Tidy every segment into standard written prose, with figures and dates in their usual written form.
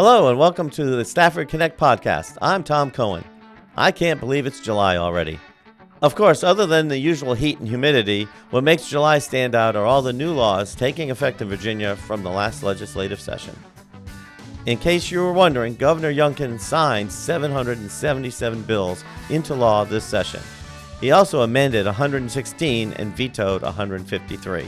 Hello and welcome to the Stafford Connect podcast. I'm Tom Cohen. I can't believe it's July already. Of course, other than the usual heat and humidity, what makes July stand out are all the new laws taking effect in Virginia from the last legislative session. In case you were wondering, Governor Youngkin signed 777 bills into law this session. He also amended 116 and vetoed 153.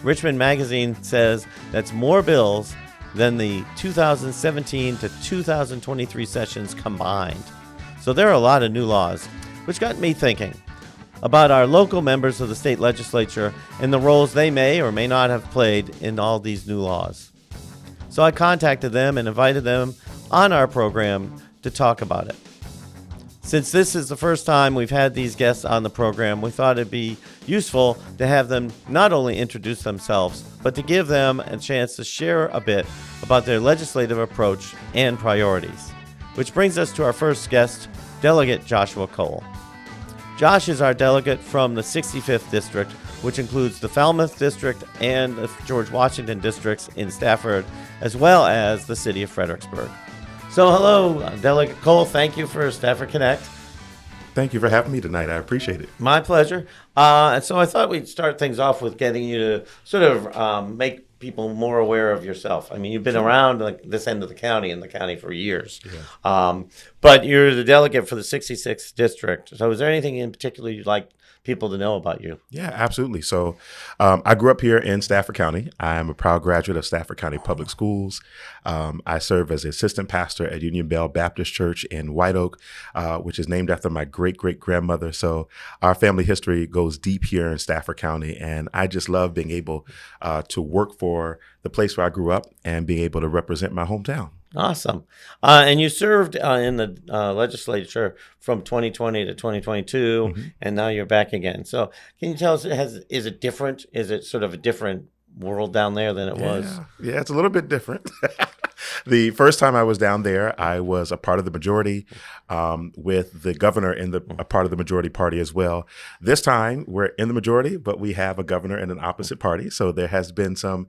Richmond Magazine says that's more bills than the 2017 to 2023 sessions combined. So there are a lot of new laws, which got me thinking about our local members of the state legislature and the roles they may or may not have played in all these new laws. So I contacted them and invited them on our program to talk about it. Since this is the first time we've had these guests on the program, we thought it'd be useful to have them not only introduce themselves, but to give them a chance to share a bit about their legislative approach and priorities. Which brings us to our first guest, Delegate Joshua Cole. Josh is our delegate from the 65th District, which includes the Falmouth District and the George Washington Districts in Stafford, as well as the city of Fredericksburg. So hello, Delegate Cole. Thank you for Stafford Connect. Thank you for having me tonight. I appreciate it. My pleasure. And so I thought we'd start things off with getting you to sort of make people more aware of yourself. I mean, you've been around like this end of the county and the county for years. Yeah. But you're the delegate for the 66th District. So is there anything in particular you'd like people to know about you? Yeah, absolutely. So I grew up here in Stafford County. I am a proud graduate of Stafford County Public Schools. I serve as assistant pastor at Union Bell Baptist Church in White Oak, which is named after my great-great-grandmother. So our family history goes deep here in Stafford County, and I just love being able to work for the place where I grew up and being able to represent my hometown. Awesome. And you served in the legislature from 2020 to 2022, and now you're back again. So can you tell us, is it different? Is it sort of a different world down there than it was? Yeah, it's a little bit different. The first time I was down there, I was a part of the majority with the governor in a part of the majority party as well. This time we're in the majority, but we have a governor in an opposite party. So there has been some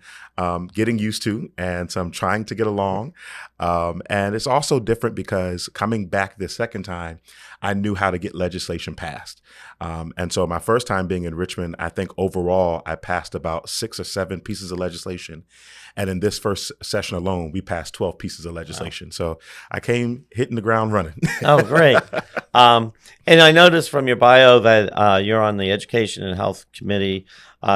getting used to and some trying to get along. And it's also different because coming back this second time, I knew how to get legislation passed. And so my first time being in Richmond, I think overall I passed about 6 or 7 pieces of legislation. And in this first session alone, we passed 12 pieces of legislation. Wow. So I came hitting the ground running. Oh, great. And I noticed from your bio that you're on the Education and Health Committee,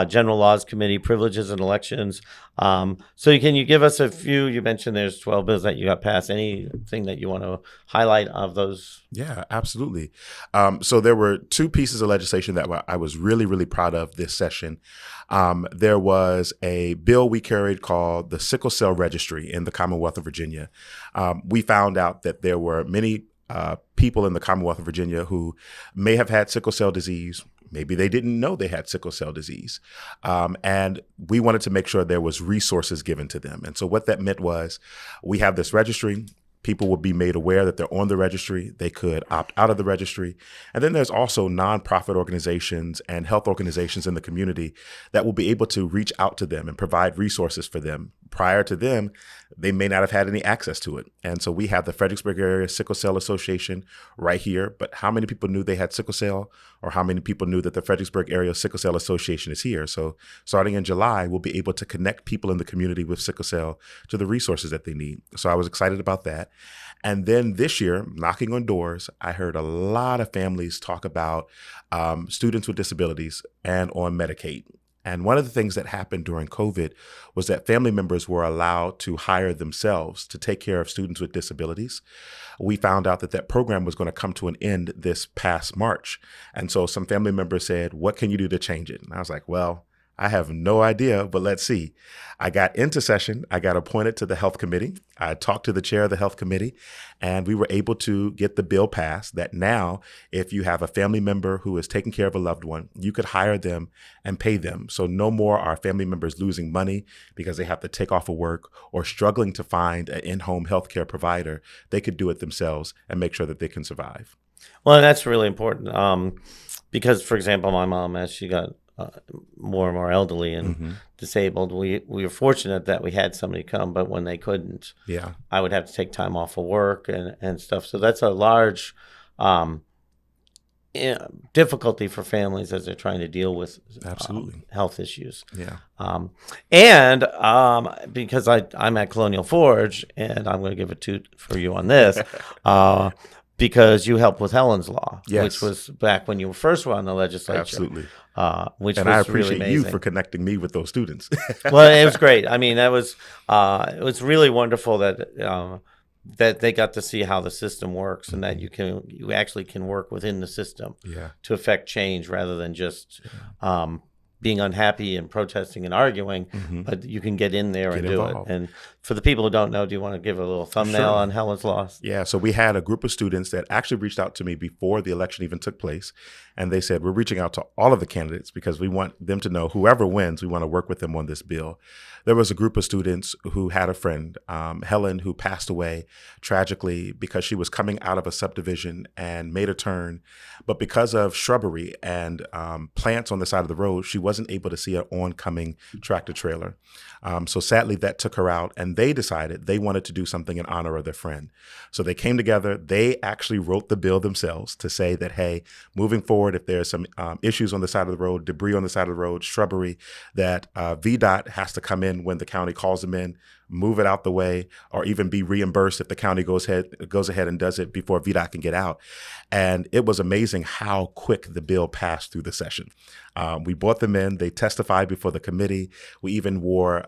General Laws Committee, Privileges and Elections. So can you give us a few? You mentioned there's 12 bills that you got passed. Anything that you want to highlight of those? Yeah, absolutely. So there were 2 pieces of legislation that I was really, really proud of this session. There was a bill we carried called the Sickle Cell Registry in the Commonwealth of Virginia. We found out that there were many people in the Commonwealth of Virginia who may have had sickle cell disease. Maybe they didn't know they had sickle cell disease. And we wanted to make sure there was resources given to them. And so what that meant was we have this registry. People would be made aware that they're on the registry. They could opt out of the registry. And then there's also nonprofit organizations and health organizations in the community that will be able to reach out to them and provide resources for them. Prior to them, they may not have had any access to it. And so we have the Fredericksburg Area Sickle Cell Association right here. But how many people knew they had sickle cell, or how many people knew that the Fredericksburg Area Sickle Cell Association is here? So starting in July, we'll be able to connect people in the community with sickle cell to the resources that they need. So I was excited about that. And then this year, knocking on doors, I heard a lot of families talk about students with disabilities and on Medicaid. And one of the things that happened during COVID was that family members were allowed to hire themselves to take care of students with disabilities. We found out that program was going to come to an end this past March. And so some family members said, what can you do to change it? And I was like, well, I have no idea, but let's see. I got into session. I got appointed to the health committee. I talked to the chair of the health committee, and we were able to get the bill passed that now, if you have a family member who is taking care of a loved one, you could hire them and pay them. So no more are family members losing money because they have to take off of work or struggling to find an in-home healthcare provider. They could do it themselves and make sure that they can survive. Well, that's really important because, for example, my mom, as she got more and more elderly and disabled. We were fortunate that we had somebody come, but when they couldn't, I would have to take time off of work and stuff. So that's a large difficulty for families as they're trying to deal with health issues. And because I'm at Colonial Forge, and I'm going to give a toot for you on this, because you helped with Helen's Law, which was back when you first were on the legislature. Absolutely. Which and was I appreciate really you amazing. for connecting me with those students. Well, it was great. I mean, it was really wonderful that they got to see how the system works, and that you actually can work within the system to affect change rather than just being unhappy and protesting and arguing, but you can get in there and do it. And for the people who don't know, do you want to give a little thumbnail on Helen's Law? Yeah, so we had a group of students that actually reached out to me before the election even took place. And they said, we're reaching out to all of the candidates because we want them to know whoever wins, we want to work with them on this bill. There was a group of students who had a friend, Helen, who passed away tragically because she was coming out of a subdivision and made a turn. But because of shrubbery and plants on the side of the road, she wasn't able to see an oncoming tractor trailer. So sadly, that took her out, and they decided they wanted to do something in honor of their friend. So they came together. They actually wrote the bill themselves to say that, hey, moving forward, if there's some issues on the side of the road, debris on the side of the road, shrubbery, that VDOT has to come in when the county calls them in, move it out the way, or even be reimbursed if the county goes ahead and does it before VDOT can get out. And it was amazing how quick the bill passed through the session. We brought them in. They testified before the committee. We even wore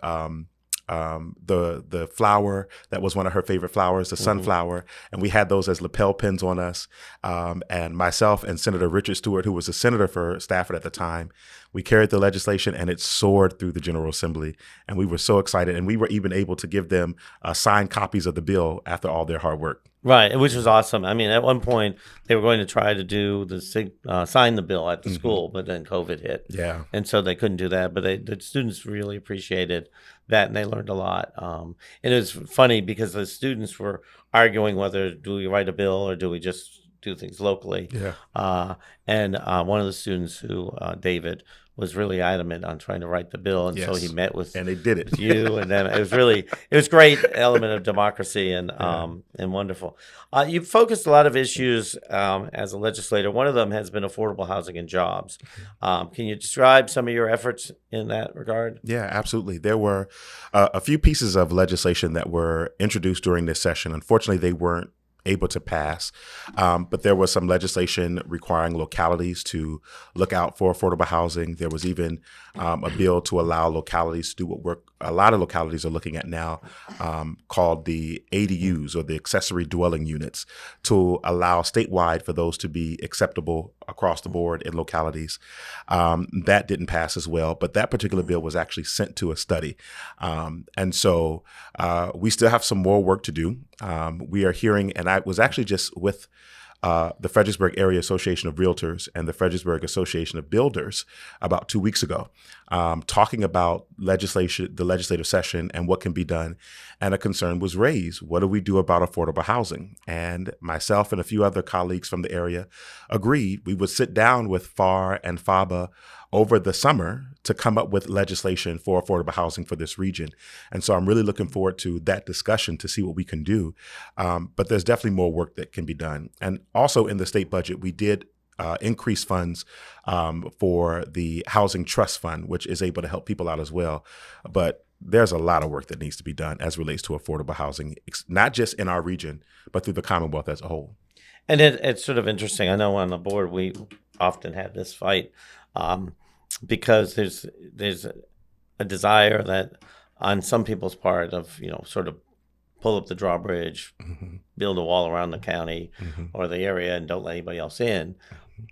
the flower that was one of her favorite flowers, the sunflower, and we had those as lapel pins on us. And myself and Senator Richard Stewart, who was a senator for Stafford at the time, we carried the legislation, and it soared through the General Assembly. And we were so excited, and we were even able to give them signed copies of the bill after all their hard work. Right, which was awesome. I mean, at one point they were going to try to do sign the bill at the school, but then COVID hit. Yeah, and so they couldn't do that. But the students really appreciated that, and they learned a lot. And it was funny because the students were arguing whether do we write a bill or do we just do things locally. And one of the students, who David, was really adamant on trying to write the bill, and so he met with and they did it. you, and then it was great element of democracy and wonderful. You've focused a lot of issues as a legislator. One of them has been affordable housing and jobs. Can you describe some of your efforts in that regard? Yeah, absolutely. There were a few pieces of legislation that were introduced during this session. Unfortunately, they weren't able to pass. But there was some legislation requiring localities to look out for affordable housing. There was even a bill to allow localities to do what a lot of localities are looking at now, called the ADUs, or the accessory dwelling units, to allow statewide for those to be acceptable across the board in localities. That didn't pass as well, but that particular bill was actually sent to a study. And so we still have some more work to do. We are hearing, and I was actually just with the Fredericksburg Area Association of Realtors and the Fredericksburg Association of Builders about 2 weeks ago, talking about the legislative session and what can be done. And a concern was raised. What do we do about affordable housing? And myself and a few other colleagues from the area agreed we would sit down with FAR and FABA over the summer to come up with legislation for affordable housing for this region. And so I'm really looking forward to that discussion to see what we can do. But there's definitely more work that can be done. And also in the state budget, we did increase funds for the Housing Trust Fund, which is able to help people out as well. But there's a lot of work that needs to be done as relates to affordable housing, not just in our region, but through the Commonwealth as a whole. And it's sort of interesting. I know on the board we often have this fight because there's a desire that on some people's part of, sort of pull up the drawbridge, build a wall around the county or the area and don't let anybody else in.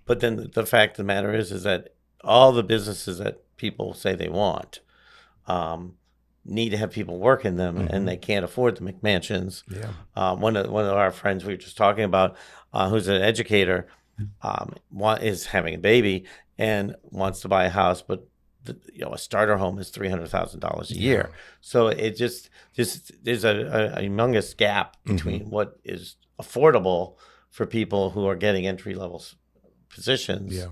But then the fact of the matter is that all the businesses that people say they want need to have people work in them, and they can't afford the McMansions. One of our friends we were just talking about, who's an educator, is having a baby and wants to buy a house, but a starter home is $300,000 a year. So it just there's a humongous gap between what is affordable for people who are getting entry level positions,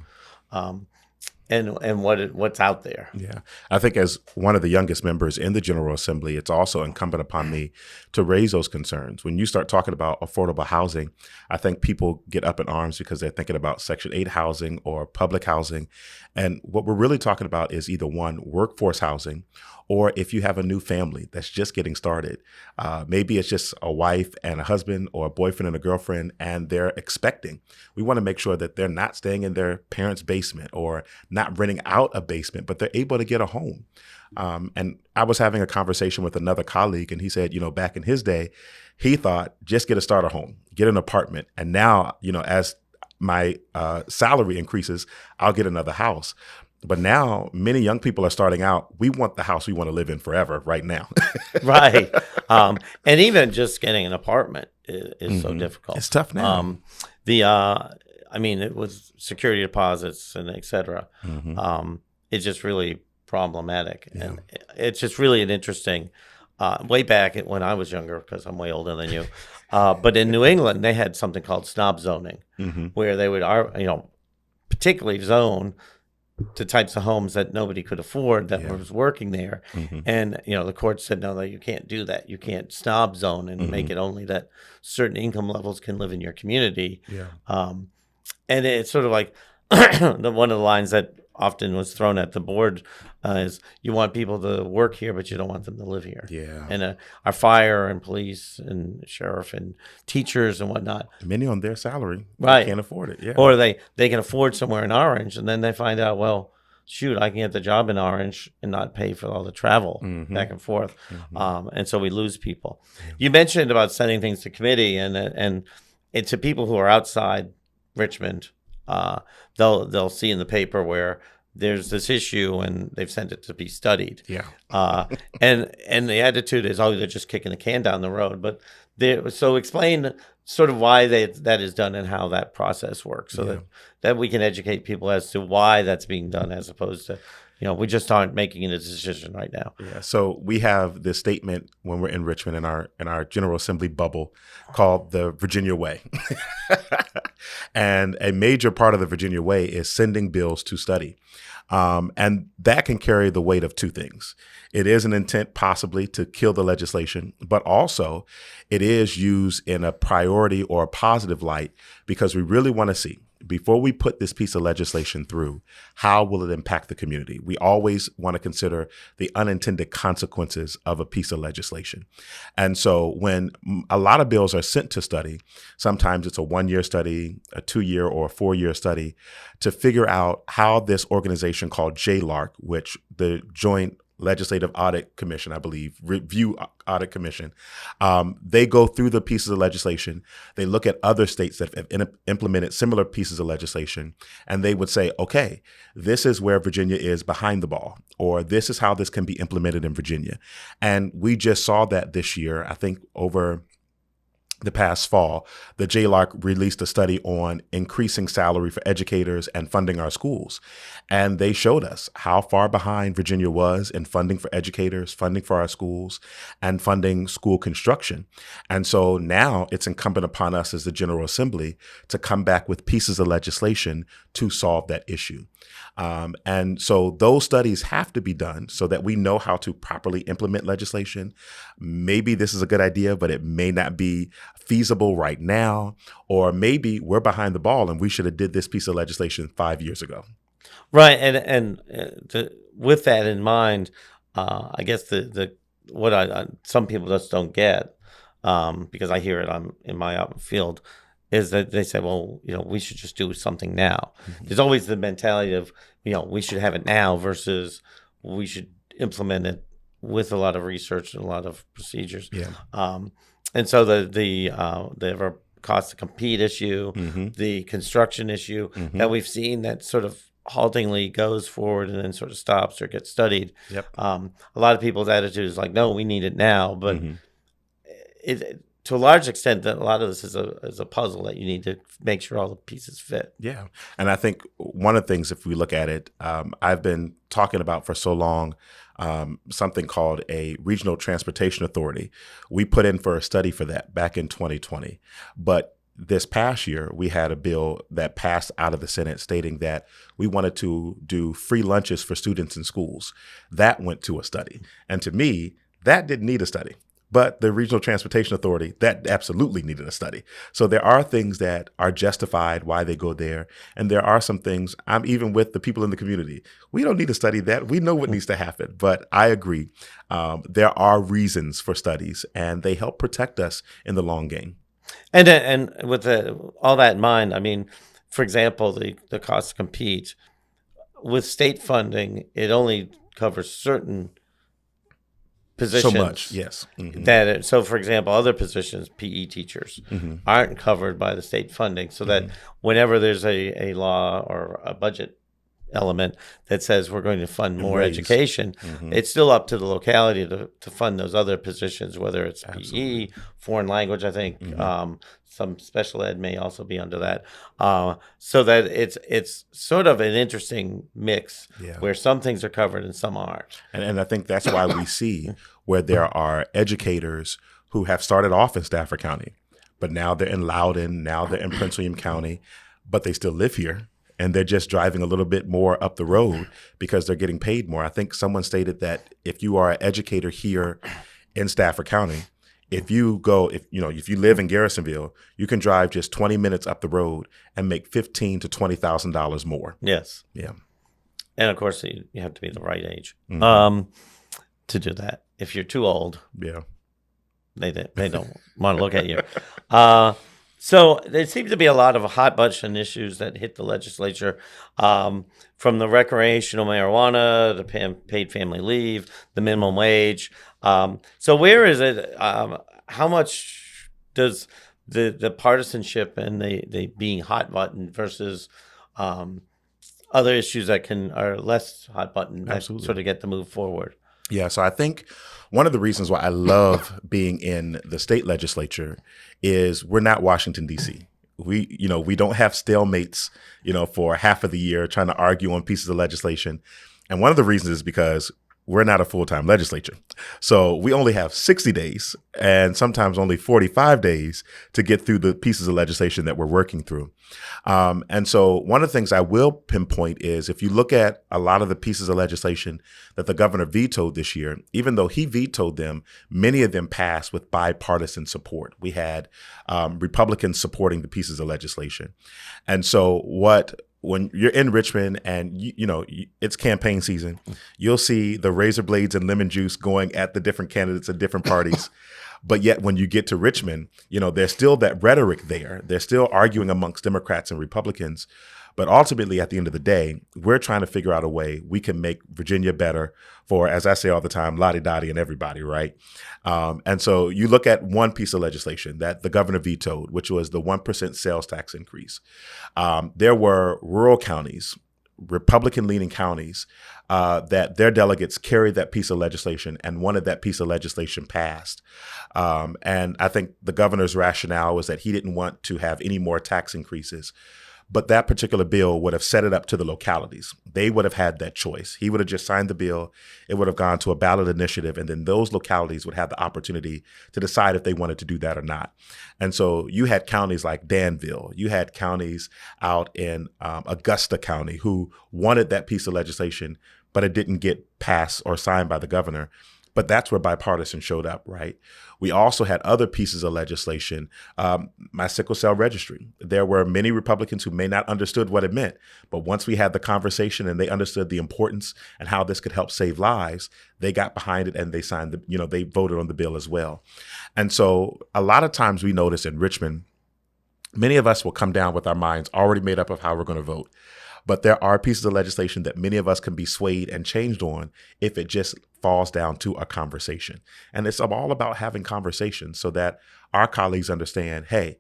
and what's out there. Yeah. I think as one of the youngest members in the General Assembly, it's also incumbent upon me to raise those concerns. When you start talking about affordable housing, I think people get up in arms because they're thinking about Section 8 housing or public housing. And what we're really talking about is either one, workforce housing, or if you have a new family that's just getting started, maybe it's just a wife and a husband or a boyfriend and a girlfriend, and they're expecting. We want to make sure that they're not staying in their parents' basement or not renting out a basement, but they're able to get a home. And I was having a conversation with another colleague, and he said, back in his day, he thought just get a starter home, get an apartment. And now, as my salary increases, I'll get another house. But now many young people are starting out. We want the house we want to live in forever right now. Right. And even just getting an apartment is so difficult. It's tough now. It was security deposits and et cetera. It's just really problematic. Yeah. And it's just really an interesting, way back when I was younger, because I'm way older than you. But in New England, they had something called snob zoning, where they would, particularly zone to types of homes that nobody could afford that was working there. And, the court said, no, you can't do that. You can't snob zone and make it only that certain income levels can live in your community. Yeah. And it's sort of like one of the lines that often was thrown at the board is you want people to work here, but you don't want them to live here. Yeah. And our fire and police and sheriff and teachers and whatnot. Many on their salary. Right. They can't afford it. Yeah. Or they can afford somewhere in Orange, and then they find out, well, shoot, I can get the job in Orange and not pay for all the travel back and forth. And so we lose people. You mentioned about sending things to committee and to people who are outside Richmond. They'll see in the paper where there's this issue and they've sent it to be studied. Yeah. And the attitude is, they're just kicking the can down the road. But so explain sort of why that is done and how that process works, so that we can educate people as to why that's being done, as opposed to, we just aren't making a decision right now. Yeah. So we have this statement when we're in Richmond in our General Assembly bubble called the Virginia Way. And a major part of the Virginia Way is sending bills to study. And that can carry the weight of two things. It is an intent possibly to kill the legislation, but also it is used in a priority or a positive light because we really want to see, before we put this piece of legislation through, how will it impact the community? We always want to consider the unintended consequences of a piece of legislation. And so when a lot of bills are sent to study, sometimes it's a 1-year study, a 2-year or a 4-year study, to figure out how this organization called JLARC, which the Joint Legislative Audit Commission, I believe, Review Audit Commission. They go through the pieces of legislation. They look at other states that have implemented similar pieces of legislation, and they would say, okay, this is where Virginia is behind the ball, or this is how this can be implemented in Virginia. And we just saw that this year, I think over the past fall, the JLARC released a study on increasing salary for educators and funding our schools. And they showed us how far behind Virginia was in funding for educators, funding for our schools, and funding school construction. And so now it's incumbent upon us as the General Assembly to come back with pieces of legislation to solve that issue. And so those studies have to be done so that we know how to properly implement legislation. Maybe this is a good idea, but it may not be feasible right now, or maybe we're behind the ball and we should have did this piece of legislation 5 years ago. Right, and with that in mind, I guess some people just don't get, because I hear it in my field, is that they say, well, we should just do something now. There's always the mentality of, we should have it now versus we should implement it with a lot of research and a lot of procedures. Yeah. And so the cost to compete issue, the construction issue that we've seen that sort of haltingly goes forward and then sort of stops or gets studied. Yep. A lot of people's attitude is like, no, we need it now. But to a large extent, that a lot of this is a puzzle that you need to make sure all the pieces fit. Yeah. And I think one of the things, if we look at it, I've been talking about for so long, something called a Regional Transportation Authority. We put in for a study for that back in 2020. But this past year, we had a bill that passed out of the Senate stating that we wanted to do free lunches for students in schools. That went to a study. And to me, that didn't need a study. But the Regional Transportation Authority, that absolutely needed a study. So there are things that are justified why they go there. And there are some things, I'm even with the people in the community, we don't need to study that. We know what needs to happen. But I agree. There are reasons for studies, and they help protect us in the long game. And with all that in mind, I mean, for example, the cost to compete with state funding, it only covers certain positions. So much, yes. So, for example, other positions, PE teachers, aren't covered by the state funding. So that whenever there's a law or a budget element that says we're going to fund more education, it's still up to the locality to fund those other positions, whether it's PE, foreign language, I think. Some special ed may also be under that. So that it's sort of an interesting mix where some things are covered and some aren't. And I think that's why we see where there are educators who have started off in Stafford County, but now they're in Loudoun, now they're in Prince William County, but they still live here. And they're just driving a little bit more up the road because they're getting paid more. I think someone stated that if you are an educator here in Stafford County, if you live in Garrisonville, you can drive just 20 minutes up the road and make $15,000 to $20,000 more. Yes. Yeah. And of course, you have to be the right age to do that. If you're too old, they don't want to look at you. So there seems to be a lot of hot button issues that hit the legislature, from the recreational marijuana, the paid family leave, the minimum wage. So where is it? How much does the partisanship and the being hot button versus other issues that are less hot button that sort of get to move forward? Yeah, so I think one of the reasons why I love being in the state legislature is we're not Washington, D.C. We don't have stalemates, for half of the year trying to argue on pieces of legislation. And one of the reasons is because we're not a full-time legislature. So we only have 60 days and sometimes only 45 days to get through the pieces of legislation that we're working through. And so one of the things I will pinpoint is if you look at a lot of the pieces of legislation that the governor vetoed this year, even though he vetoed them, many of them passed with bipartisan support. We had Republicans supporting the pieces of legislation. And so when you're in Richmond and it's campaign season, you'll see the razor blades and lemon juice going at the different candidates at different parties. But yet when you get to Richmond, there's still that rhetoric there. They're still arguing amongst Democrats and Republicans. But ultimately, at the end of the day, we're trying to figure out a way we can make Virginia better for, as I say all the time, lottie-dottie and everybody, right? And so you look at one piece of legislation that the governor vetoed, which was the 1% sales tax increase. There were rural counties, Republican-leaning counties, that their delegates carried that piece of legislation and wanted that piece of legislation passed. And I think the governor's rationale was that he didn't want to have any more tax increases. But that particular bill would have set it up to the localities. They would have had that choice. He would have just signed the bill. It would have gone to a ballot initiative, and then those localities would have the opportunity to decide if they wanted to do that or not. And so you had counties like Danville. You had counties out in Augusta County who wanted that piece of legislation, but it didn't get passed or signed by the governor. But that's where bipartisan showed up, right? We also had other pieces of legislation, my sickle cell registry. There were many Republicans who may not understood what it meant, but once we had the conversation and they understood the importance and how this could help save lives, they got behind it and they signed they voted on the bill as well. And so a lot of times we notice in Richmond, many of us will come down with our minds already made up of how we're going to vote. But there are pieces of legislation that many of us can be swayed and changed on if it just falls down to a conversation. And it's all about having conversations so that our colleagues understand, hey,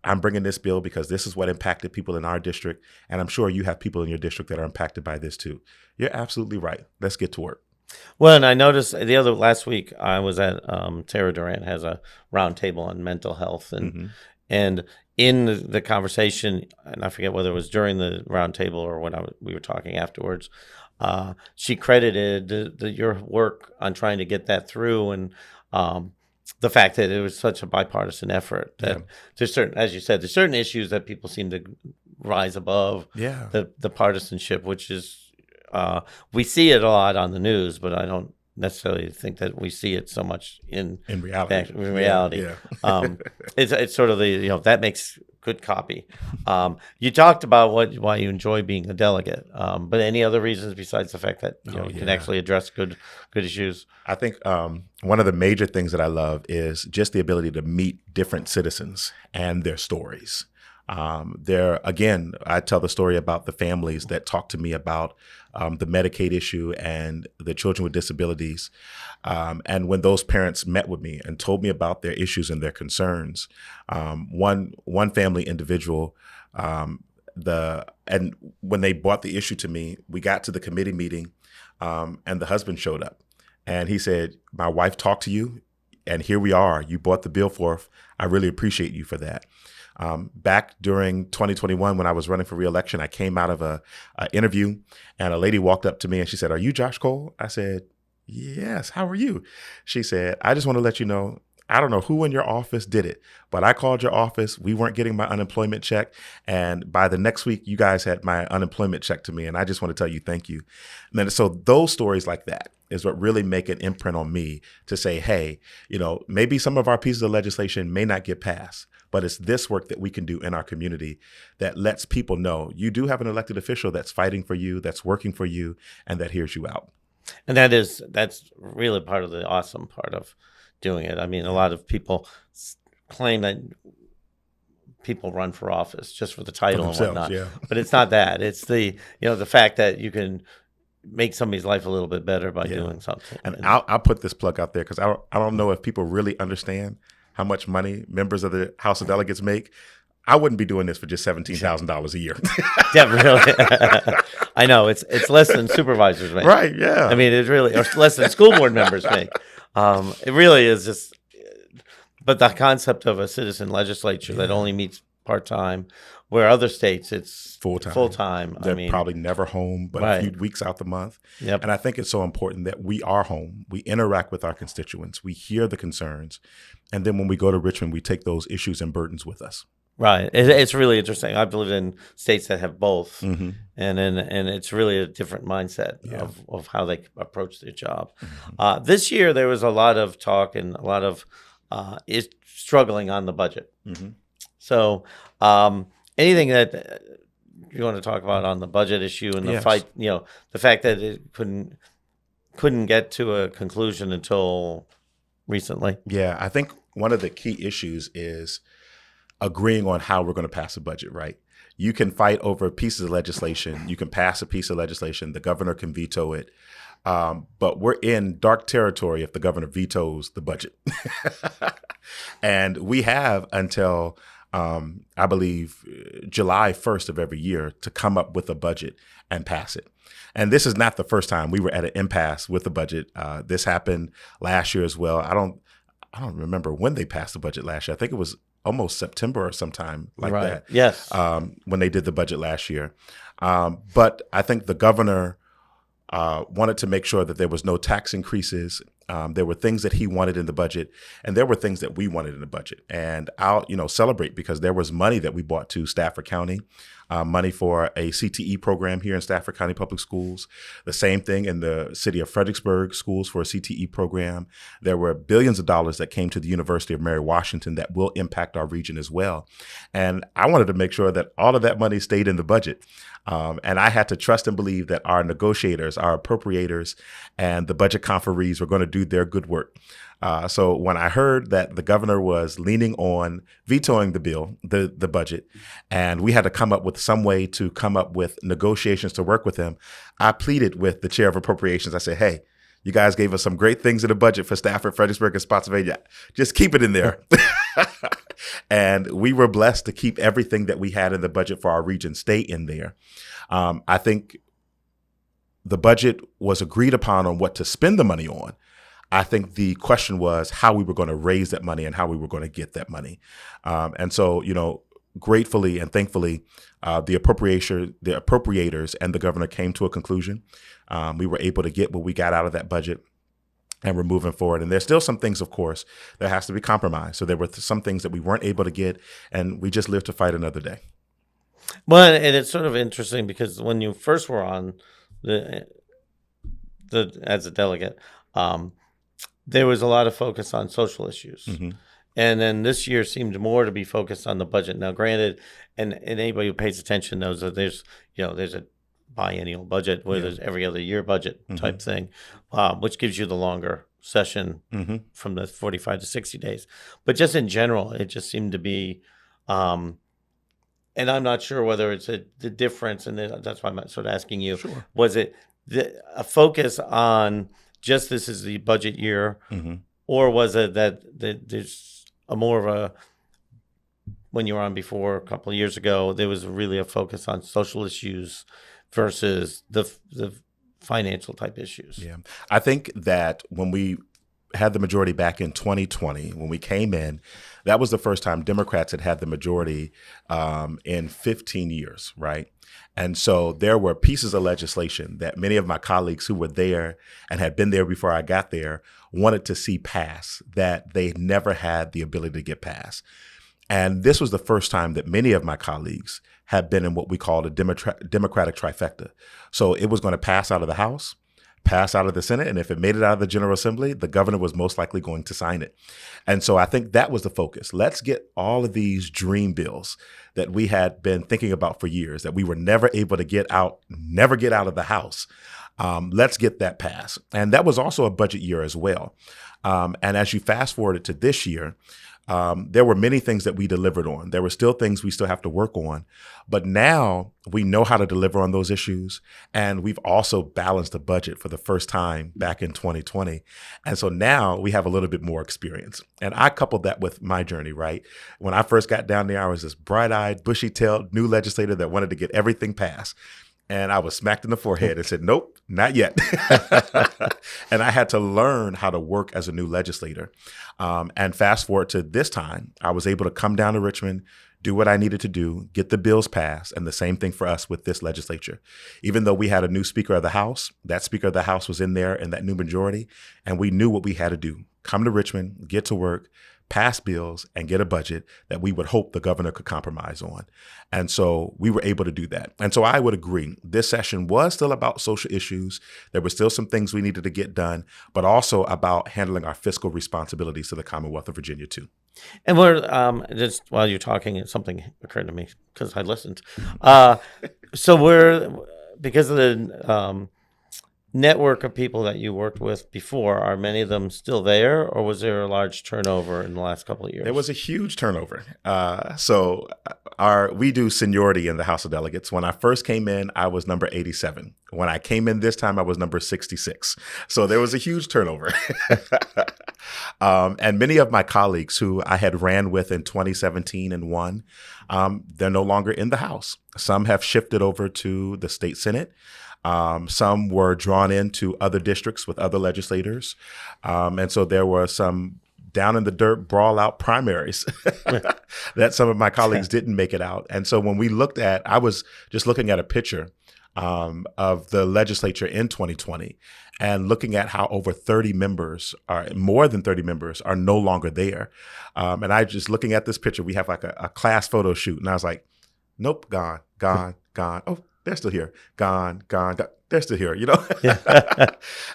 I'm bringing this bill because this is what impacted people in our district. And I'm sure you have people in your district that are impacted by this too. You're absolutely right. Let's get to work. Well, and I noticed last week I was at Sarah Durant has a roundtable on mental health, and in the conversation, and I forget whether it was during the roundtable or when we were talking afterwards, she credited your work on trying to get that through, and the fact that it was such a bipartisan effort. That there's certain, as you said, there's certain issues that people seem to rise above the partisanship, which is we see it a lot on the news, but I don't necessarily think that we see it so much in reality. It's sort of that makes good copy. You talked about why you enjoy being a delegate, but any other reasons besides the fact that you can actually address good issues? I think one of the major things that I love is just the ability to meet different citizens and their stories. Again, I tell the story about the families that talk to me about the Medicaid issue and the children with disabilities. And when those parents met with me and told me about their issues and their concerns, one family individual, and when they brought the issue to me, we got to the committee meeting, and the husband showed up, and he said, "My wife talked to you, and here we are. You brought the bill forth. I really appreciate you for that." Back during 2021, when I was running for re-election, I came out of a interview, and a lady walked up to me and she said, "Are you Josh Cole?" I said, "Yes. How are you?" She said, "I just want to let you know, I don't know who in your office did it, but I called your office. We weren't getting my unemployment check. And by the next week, you guys had my unemployment check to me. And I just want to tell you, thank you." And then, so those stories like that is what really make an imprint on me to say, hey, maybe some of our pieces of legislation may not get passed, but it's this work that we can do in our community that lets people know you do have an elected official that's fighting for you, that's working for you, and that hears you out. And that's really part of the awesome part of doing it. I mean, a lot of people claim that people run for office just for the title and whatnot, but it's not that. It's the fact that you can make somebody's life a little bit better by doing something. And I'll put this plug out there because I don't know if people really understand how much money members of the House of Delegates make. I wouldn't be doing this for just $17,000 a year. Yeah, really. I know it's less than supervisors make. Right? Yeah. I mean, it's really, or less than school board members make. It really is just. But the concept of a citizen legislature that only meets part-time, where other states it's full-time. They're probably never home, but a few weeks out the month. Yep. And I think it's so important that we are home. We interact with our constituents. We hear the concerns. And then when we go to Richmond, we take those issues and burdens with us. Right. It's really interesting. I've lived in states that have both, and it's really a different mindset of how they approach their job. This year, there was a lot of talk and a lot of struggling on the budget. So anything that you want to talk about on the budget issue and the fight, the fact that it couldn't get to a conclusion until recently. Yeah, I think one of the key issues is agreeing on how we're going to pass a budget, right? You can fight over pieces of legislation. You can pass a piece of legislation. The governor can veto it. But we're in dark territory if the governor vetoes the budget. And we have until, I believe, July 1st of every year to come up with a budget and pass it. And this is not the first time we were at an impasse with the budget. This happened last year as well. I don't remember when they passed the budget last year. I think it was almost September or sometime like that. Yes. When they did the budget last year. But I think the governor wanted to make sure that there was no tax increases. There were things that he wanted in the budget, and there were things that we wanted in the budget. And I'll, celebrate because there was money that we brought to Stafford County, money for a CTE program here in Stafford County Public Schools. The same thing in the city of Fredericksburg schools for a CTE program. There were billions of dollars that came to the University of Mary Washington that will impact our region as well. And I wanted to make sure that all of that money stayed in the budget. And I had to trust and believe that our negotiators, our appropriators, and the budget conferees were going to do their good work. So when I heard that the governor was leaning on vetoing the bill, the budget, and we had to come up with some way to come up with negotiations to work with him, I pleaded with the chair of appropriations. I said, hey, you guys gave us some great things in the budget for Stafford, Fredericksburg, and Spotsylvania. Just keep it in there. And we were blessed to keep everything that we had in the budget for our region stay in there. I think the budget was agreed upon on what to spend the money on. I think the question was how we were going to raise that money and how we were going to get that money. And so, gratefully and thankfully, the appropriators and the governor came to a conclusion. We were able to get what we got out of that budget. and we're moving forward. And there's still some things, of course, that has to be compromised. So there were some things that we weren't able to get, and we just live to fight another day. Well, and it's sort of interesting because when you first were on the as a delegate, there was a lot of focus on social issues. Mm-hmm. And then this year seemed more to be focused on the budget. Now, granted, and anybody who pays attention knows that there's a biennial budget where there's every other year budget type thing, which gives you the longer session from the 45 to 60 days. But just in general, it just seemed to be, and I'm not sure whether it's the difference, and that's why I'm sort of asking you, was it a focus on just this is the budget year, or was it that there's a more of a, when you were on before a couple of years ago, there was really a focus on social issues versus the financial type issues? Yeah, I think that when we had the majority back in 2020, when we came in, that was the first time Democrats had the majority in 15 years, right? And so there were pieces of legislation that many of my colleagues who were there and had been there before I got there wanted to see pass that they never had the ability to get passed. And this was the first time that many of my colleagues had been in what we call a Democratic trifecta. So it was going to pass out of the House, pass out of the Senate, and if it made it out of the General Assembly, the governor was most likely going to sign it. And so I think that was the focus. Let's get all of these dream bills that we had been thinking about for years, that we were never able to get out of the House. Let's get that passed. And that was also a budget year as well. And as you fast forward to this year, there were many things that we delivered on. There were still things we still have to work on. But now we know how to deliver on those issues. And we've also balanced the budget for the first time back in 2020. And so now we have a little bit more experience. And I coupled that with my journey, right? When I first got down there, I was this bright-eyed, bushy-tailed new legislator that wanted to get everything passed. And I was smacked in the forehead and said, nope, not yet. And I had to learn how to work as a new legislator. And fast forward to this time, I was able to come down to Richmond, do what I needed to do, get the bills passed, and the same thing for us with this legislature. Even though we had a new Speaker of the House, that Speaker of the House was in there in that new majority, and we knew what we had to do. Come to Richmond, get to work, pass bills, and get a budget that we would hope the governor could compromise on. And so we were able to do that. And so I would agree, this session was still about social issues. There were still some things we needed to get done, but also about handling our fiscal responsibilities to the Commonwealth of Virginia too. And we're, just while you're talking, something occurred to me because I listened. So because of the network of people that you worked with before, are many of them still there, or was there a large turnover in the last couple of years? There was a huge turnover. So we do seniority in the House of Delegates. When I first came in, I was number 87. When I came in this time, I was number 66. So there was a huge turnover. And many of my colleagues who I had ran with in 2017 and won, they're no longer in the House. Some have shifted over to the state Senate. Some were drawn into other districts with other legislators. And so there were some down in the dirt brawl out primaries that some of my colleagues didn't make it out. And so when we looked at, I was just looking at a picture of the legislature in 2020 and looking at how over 30 members are, more than 30 members are no longer there. And I just looking at this picture, we have like a class photo shoot. And I was like, nope, gone. Oh, they're still here. Gone. They're still here,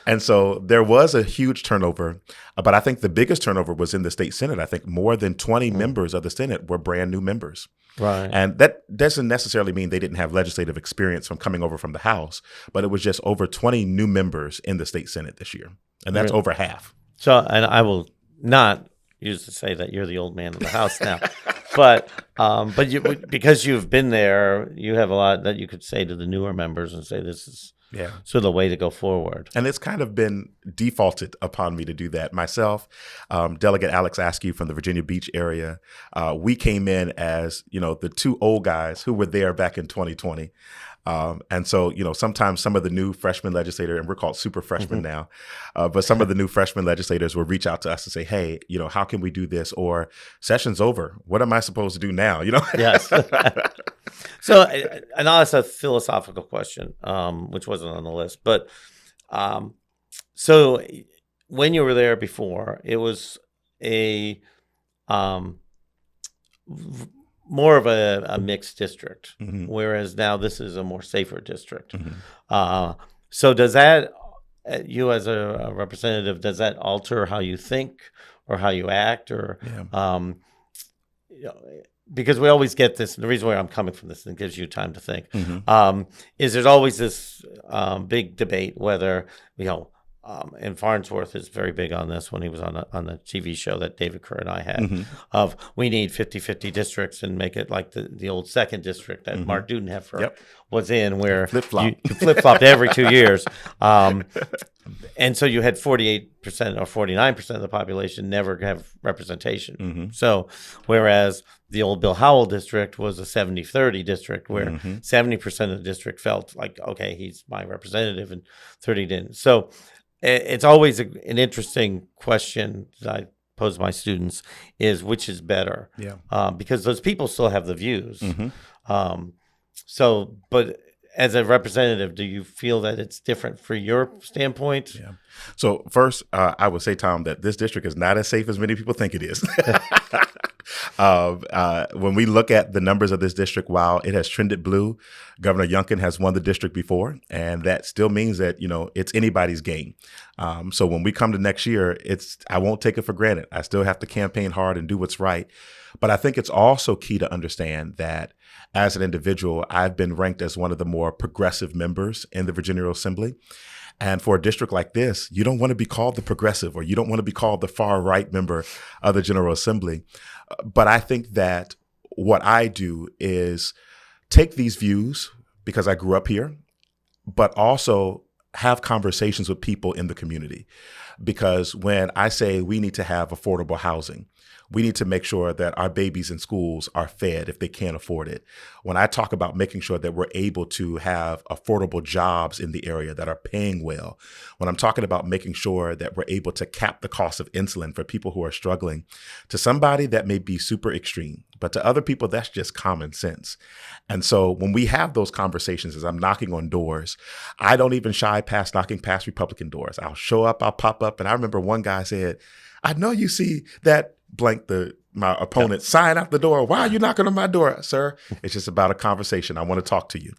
And so there was a huge turnover, but I think the biggest turnover was in the state Senate. I think more than 20 members of the Senate were brand new members. Right. And that doesn't necessarily mean they didn't have legislative experience from coming over from the House, but it was just over 20 new members in the state Senate this year. And that's over half. So, and I will not use to say that you're the old man of the House now, but you, because you've been there, you have a lot that you could say to the newer members and say this is sort of the way to go forward. And it's kind of been defaulted upon me to do that. Myself, Delegate Alex Askew from the Virginia Beach area, we came in as, the two old guys who were there back in 2020. And so, sometimes some of the new freshman legislators, and we're called super freshmen now, but some of the new freshman legislators will reach out to us and say, hey, how can we do this? Or session's over. What am I supposed to do now? Yes. So, and I'll ask a philosophical question, which wasn't on the list, but so when you were there before, it was a um, more of a mixed district, whereas now this is a more safer district. So does that, you as a representative, does that alter how you think or how you act, or you know, because we always get this, and the reason why I'm coming from this, and it gives you time to think, is there's always this big debate whether, and Farnsworth is very big on this when he was on the TV show that David Kerr and I had, of we need 50-50 districts and make it like the old second district that Mark Dudenheffer was in, where you flip-flopped every 2 years. And so you had 48% or 49% of the population never have representation. So whereas the old Bill Howell district was a 70-30 district, where 70% of the district felt like, okay, he's my representative, and 30 didn't. So it's always an interesting question that I pose to my students, is which is better? Because those people still have the views. But as a representative, do you feel that it's different for your standpoint? So first, I would say, Tom, that this district is not as safe as many people think it is. When we look at the numbers of this district, while it has trended blue, Governor Youngkin has won the district before, and that still means that, it's anybody's game. So when we come to next year, I won't take it for granted. I still have to campaign hard and do what's right. But I think it's also key to understand that as an individual, I've been ranked as one of the more progressive members in the Virginia Assembly. And for a district like this, you don't want to be called the progressive, or you don't want to be called the far right member of the General Assembly. But I think that what I do is take these views, because I grew up here, but also have conversations with people in the community. Because when I say we need to have affordable housing, we need to make sure that our babies in schools are fed if they can't afford it. When I talk about making sure that we're able to have affordable jobs in the area that are paying well, when I'm talking about making sure that we're able to cap the cost of insulin for people who are struggling, to somebody that may be super extreme, but to other people, that's just common sense. And so when we have those conversations, as I'm knocking on doors, I don't even shy past knocking past Republican doors. I'll show up, I'll pop up. And I remember one guy said, I know you see that blank my opponent sign out the door. Why are you knocking on my door, sir? It's just about a conversation. I want to talk to you.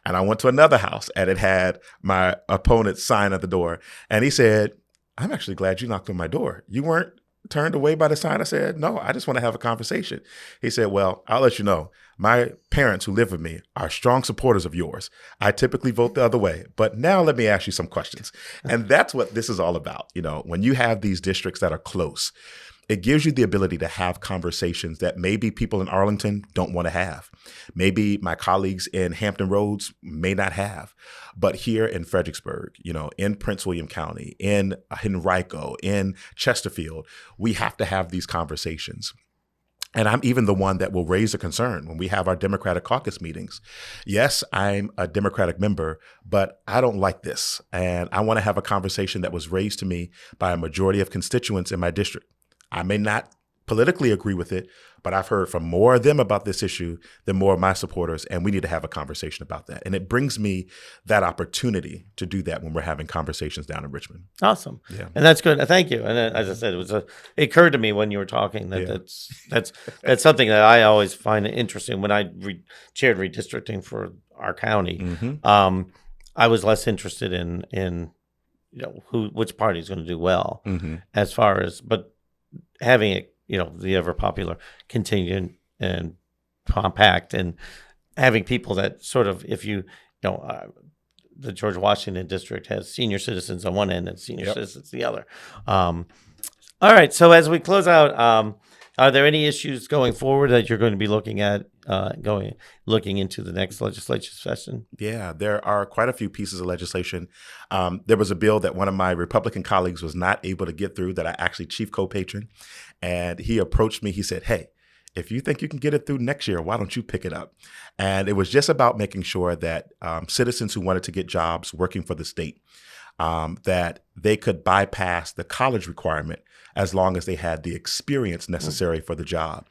And I went to another house, and it had my opponent's sign at the door. And he said, I'm actually glad you knocked on my door. You weren't turned away by the sign. I said, no, I just want to have a conversation. He said, well, I'll let you know. My parents who live with me are strong supporters of yours. I typically vote the other way, but now let me ask you some questions. And that's what this is all about. When you have these districts that are close, it gives you the ability to have conversations that maybe people in Arlington don't want to have. Maybe my colleagues in Hampton Roads may not have. But here in Fredericksburg, in Prince William County, in Henrico, in Chesterfield, we have to have these conversations. And I'm even the one that will raise a concern when we have our Democratic caucus meetings. Yes, I'm a Democratic member, but I don't like this. And I want to have a conversation that was raised to me by a majority of constituents in my district. I may not politically agree with it, but I've heard from more of them about this issue than more of my supporters, and we need to have a conversation about that. And it brings me that opportunity to do that when we're having conversations down in Richmond. Awesome. Yeah. And that's good. Thank you. And as I said, it occurred to me when you were talking that that's something that I always find interesting. When I chaired redistricting for our county, I was less interested in which party is going to do well, as far as, but having it, the ever popular continued and compact, and having people that sort of, if the George Washington district has senior citizens on one end and senior citizens the other. All right. So as we close out, are there any issues going forward that you're going to be looking at, looking into the next legislature session? Yeah, there are quite a few pieces of legislation. There was a bill that one of my Republican colleagues was not able to get through that I actually chief co-patron. And he approached me. He said, hey, if you think you can get it through next year, why don't you pick it up? And it was just about making sure that citizens who wanted to get jobs working for the state, that they could bypass the college requirement as long as they had the experience necessary for the job.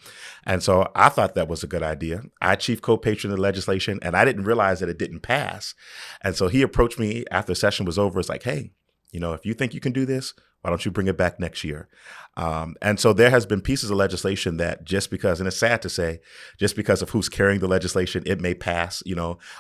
And so I thought that was a good idea. I chief co-patroned the legislation, and I didn't realize that it didn't pass. And so he approached me after the session was over. It's like, hey, if you think you can do this, Why don't you bring it back next year? And so there has been pieces of legislation that just because, and it's sad to say, just because of who's carrying the legislation, it may pass,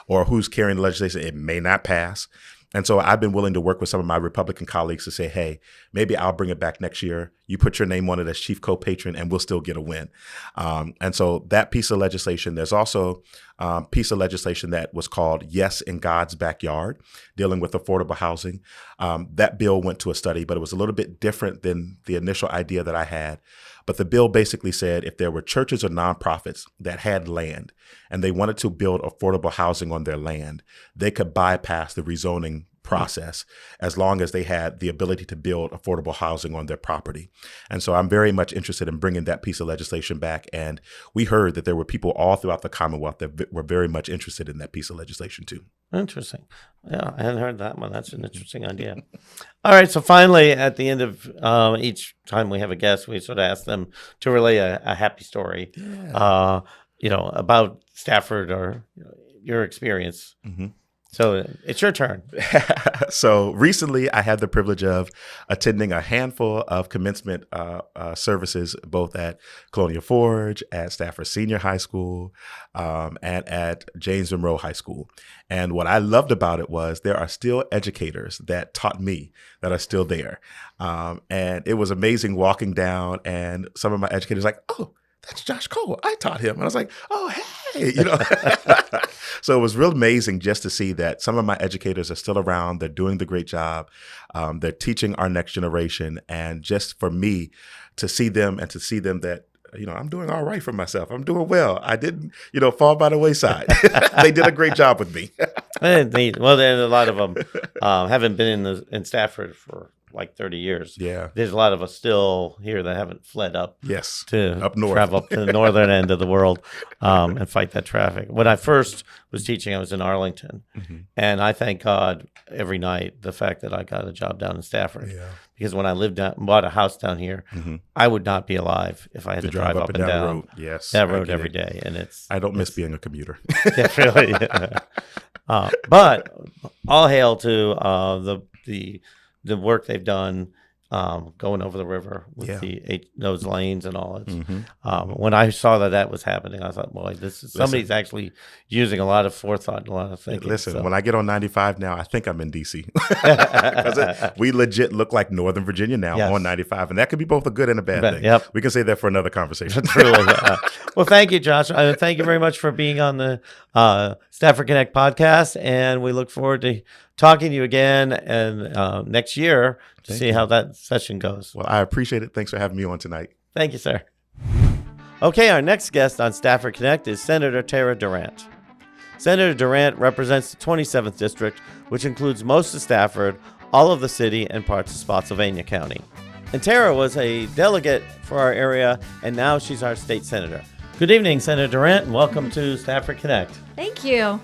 or who's carrying the legislation, it may not pass. And so I've been willing to work with some of my Republican colleagues to say, hey, maybe I'll bring it back next year. You put your name on it as chief co-patron and we'll still get a win. And so that piece of legislation, there's also a piece of legislation that was called Yes in God's Backyard, dealing with affordable housing. That bill went to a study, but it was a little bit different than the initial idea that I had. But the bill basically said if there were churches or nonprofits that had land and they wanted to build affordable housing on their land, they could bypass the rezoning process as long as they had the ability to build affordable housing on their property. And so I'm very much interested in bringing that piece of legislation back. And we heard that there were people all throughout the Commonwealth that were very much interested in that piece of legislation too. Interesting. Yeah, I hadn't heard that one. That's an interesting idea. All right. So finally, at the end of each time we have a guest, we sort of ask them to relay a happy story, about Stafford or your experience. Mm-hmm. So it's your turn. So recently, I had the privilege of attending a handful of commencement services, both at Colonial Forge, at Stafford Senior High School, and at James Monroe High School. And what I loved about it was there are still educators that taught me that are still there. And it was amazing walking down and some of my educators like, oh, that's Josh Cole. I taught him. And I was like, oh, hey, So it was real amazing just to see that some of my educators are still around. They're doing the great job. They're teaching our next generation. And just for me to see them and to see them that, I'm doing all right for myself. I'm doing well. I didn't, fall by the wayside. They did a great job with me. Well, then a lot of them haven't been in Stafford for like 30 years. Yeah. There's a lot of us still here that haven't fled up up north. Travel up to the northern end of the world and fight that traffic. When I first was teaching, I was in Arlington. Mm-hmm. And I thank God every night the fact that I got a job down in Stafford. Yeah. Because when I bought a house down here, mm-hmm. I would not be alive if I had to drive up and down the road. Yes, that road every day. And I don't miss being a commuter. Yeah, really. But all hail to the work they've done going over the river with those lanes and all. Mm-hmm. When I saw that was happening, I thought, boy, somebody's actually using a lot of forethought and a lot of thinking. Listen, when I get on 95 now, I think I'm in D.C. Because we legit look like Northern Virginia now on 95, and that could be both a good and a bad thing. Yep. We can say that for another conversation. Truly. Well, thank you, Josh. Thank you very much for being on the Stafford Connect podcast, and we look forward to talking to you again and next year to see how that session goes. Well, I appreciate it. Thanks for having me on tonight. Thank you, sir. Okay, our next guest on Stafford Connect is Senator Tara Durant. Senator Durant represents the 27th District, which includes most of Stafford, all of the city, and parts of Spotsylvania County. And Tara was a delegate for our area, and now she's our state senator. Good evening, Senator Durant, and welcome to Stafford Connect. Thank you.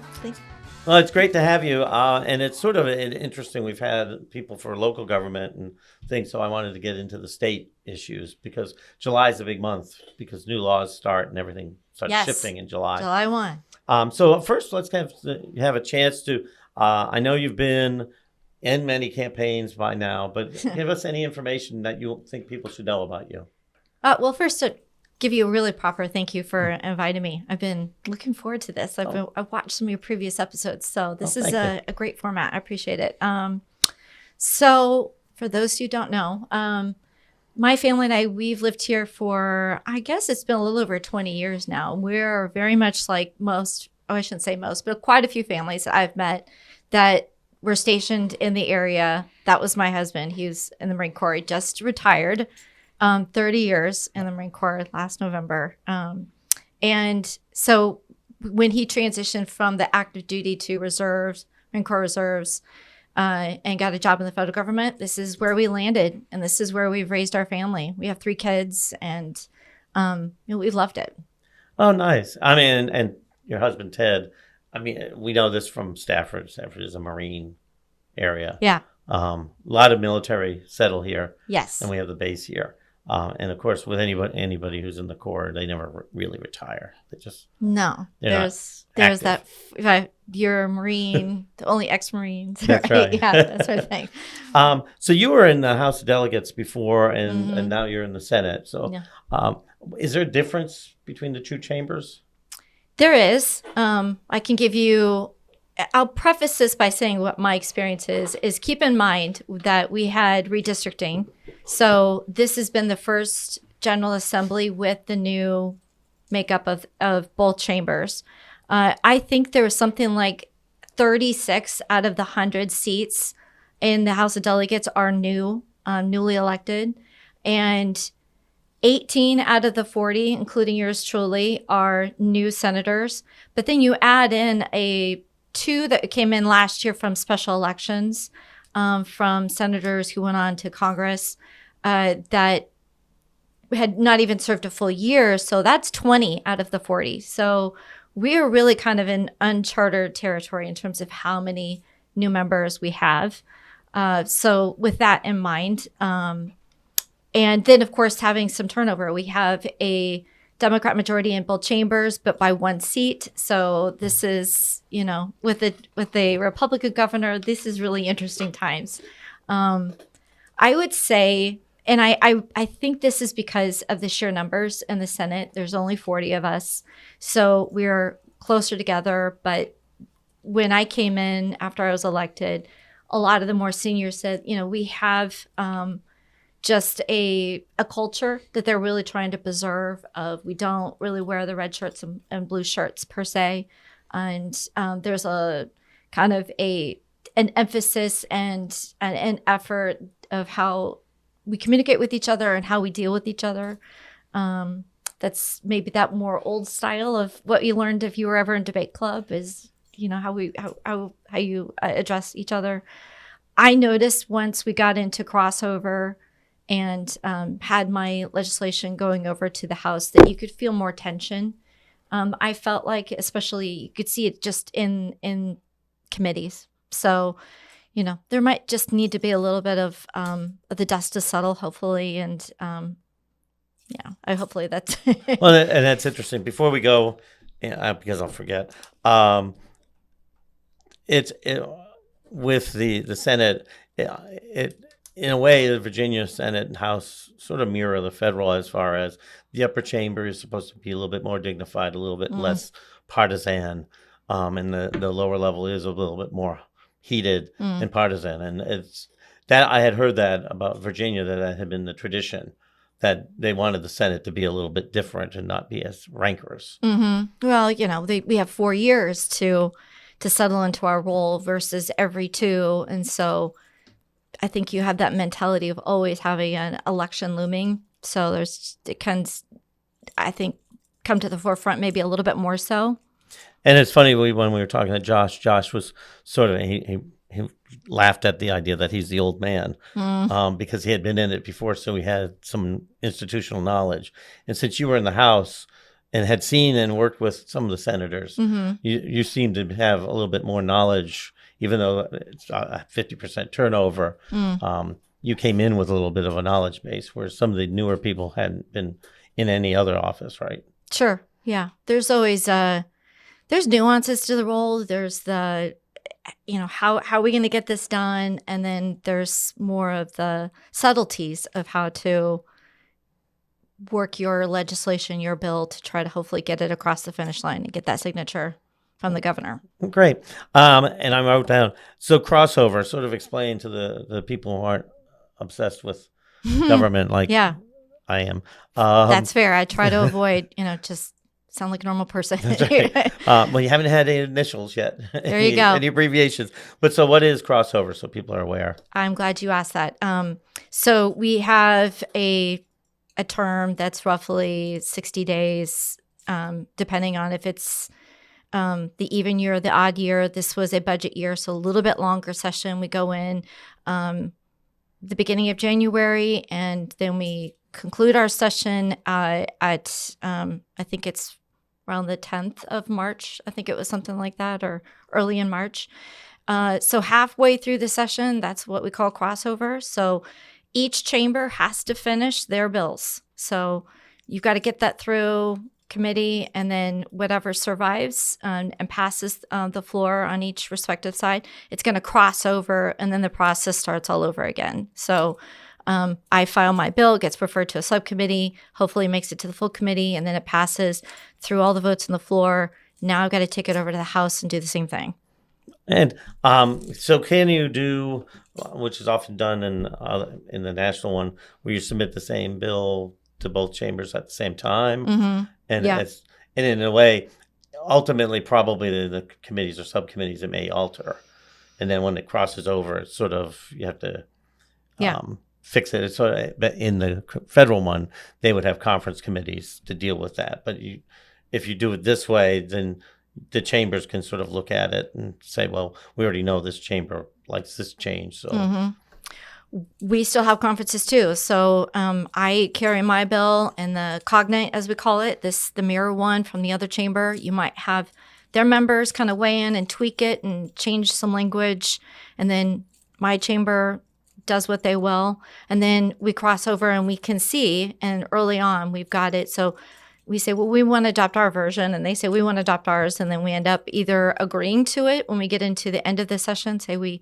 Well, it's great to have you, and it's sort of interesting. We've had people for local government and things, so I wanted to get into the state issues because July is a big month because new laws start and everything starts shifting in July. July 1. So first, let's have a chance to, I know you've been in many campaigns by now, but give us any information that you think people should know about you. Well, first, to give you a really proper thank you for inviting me. I've been looking forward to this. I've watched some of your previous episodes, so this is a great format. I appreciate it. So for those who don't know, my family and I, we've lived here for, I guess it's been a little over 20 years now. We're very much like I shouldn't say most, but quite a few families that I've met that were stationed in the area. That was my husband. He was in the Marine Corps. He just retired. 30 years in the Marine Corps last November. And so when he transitioned from the active duty to reserves, Marine Corps reserves, and got a job in the federal government, this is where we landed. And this is where we've raised our family. We have 3 kids and we've loved it. Oh, nice. I mean, and your husband, Ted, I mean, we know this from Stafford. Stafford is a Marine area. Yeah. A lot of military settle here. Yes. And we have the base here. And of course, with anybody who's in the Corps, they never really retire. They just there's active. that you're a Marine, the only ex-Marines. That's right. Yeah, that sort of thing. So you were in the House of Delegates before, and now you're in the Senate. So is there a difference between the two chambers? There is. I'll preface this by saying what my experience is keep in mind that we had redistricting. So this has been the first General Assembly with the new makeup of both chambers. I think there was something like 36 out of the 100 seats in the House of Delegates are newly elected. And 18 out of the 40, including yours truly, are new senators. But then you add in two that came in last year from special elections, from senators who went on to Congress that had not even served a full year. So that's 20 out of the 40. So we are really kind of in uncharted territory in terms of how many new members we have. So with that in mind, and then of course having some turnover, we have a Democrat majority in both chambers, but by one seat. So this is, with a Republican governor, this is really interesting times. I would say, and I think this is because of the sheer numbers in the Senate. There's only 40 of us, so we're closer together. But when I came in after I was elected, a lot of the more seniors said, we have just a culture that they're really trying to preserve of we don't really wear the red shirts and blue shirts per se. And there's a kind of an emphasis and an effort of how we communicate with each other and how we deal with each other. That's maybe that more old style of what you learned if you were ever in debate club is, how you address each other. I noticed once we got into crossover and had my legislation going over to the House that you could feel more tension. I felt like, especially, you could see it just in committees. So, there might just need to be a little bit of the dust to settle, hopefully, and hopefully that's. Well, and that's interesting. Before we go, because I'll forget, with the Senate, it in a way, the Virginia Senate and House sort of mirror the federal as far as the upper chamber is supposed to be a little bit more dignified, a little bit less partisan, and the lower level is a little bit more heated and partisan. And it's that I had heard that about Virginia, that had been the tradition, that they wanted the Senate to be a little bit different and not be as rancorous. Mm-hmm. Well, we have 4 years to settle into our role versus every 2, and so I think you have that mentality of always having an election looming. So it can, I think, come to the forefront maybe a little bit more so. And it's funny, when we were talking to Josh was sort of, he laughed at the idea that he's the old man because he had been in it before, so he had some institutional knowledge. And since you were in the House and had seen and worked with some of the senators, you seem to have a little bit more knowledge. Even though it's a 50% turnover, you came in with a little bit of a knowledge base, where some of the newer people hadn't been in any other office, right? Sure. Yeah. There's always there's nuances to the role. There's the, how are we going to get this done? And then there's more of the subtleties of how to work your legislation, your bill, to try to hopefully get it across the finish line and get that signature from the governor. Great. And I wrote down, so crossover, sort of explain to the people who aren't obsessed with government like I am. That's fair. I try to avoid, just sound like a normal person. That's right. Well, you haven't had any initials yet. There you go. Any abbreviations. But so what is crossover, so people are aware? I'm glad you asked that. So we have a term that's roughly 60 days, depending on if it's the even year or the odd year. This was a budget year, so a little bit longer session. We go in the beginning of January, and then we conclude our session at I think it's around the 10th of March. I think it was something like that, or early in March. So halfway through the session, that's what we call crossover. So each chamber has to finish their bills. So you've got to get that through committee, and then whatever survives and passes the floor on each respective side, it's going to cross over, and then the process starts all over again. So I file my bill, gets referred to a subcommittee, hopefully makes it to the full committee, and then it passes through all the votes on the floor. Now I've got to take it over to the House and do the same thing. And so can you do, which is often done in the national one, where you submit the same bill to both chambers at the same time? Mm-hmm. And Yeah. and in a way, ultimately, probably the committees or subcommittees, it may alter. And then when it crosses over, it's sort of, you have to fix it. It's sort of, but in the federal one, they would have conference committees to deal with that. But if you do it this way, then the chambers can sort of look at it and say, well, we already know this chamber likes this change. So we still have conferences too. So I carry my bill and the cognate, as we call it, the mirror one from the other chamber. You might have their members kind of weigh in and tweak it and change some language. And then my chamber does what they will. And then we cross over and we can see, and early on we've got it. So we say, well, we want to adopt our version, and they say, we want to adopt ours. And then we end up either agreeing to it when we get into the end of the session, say we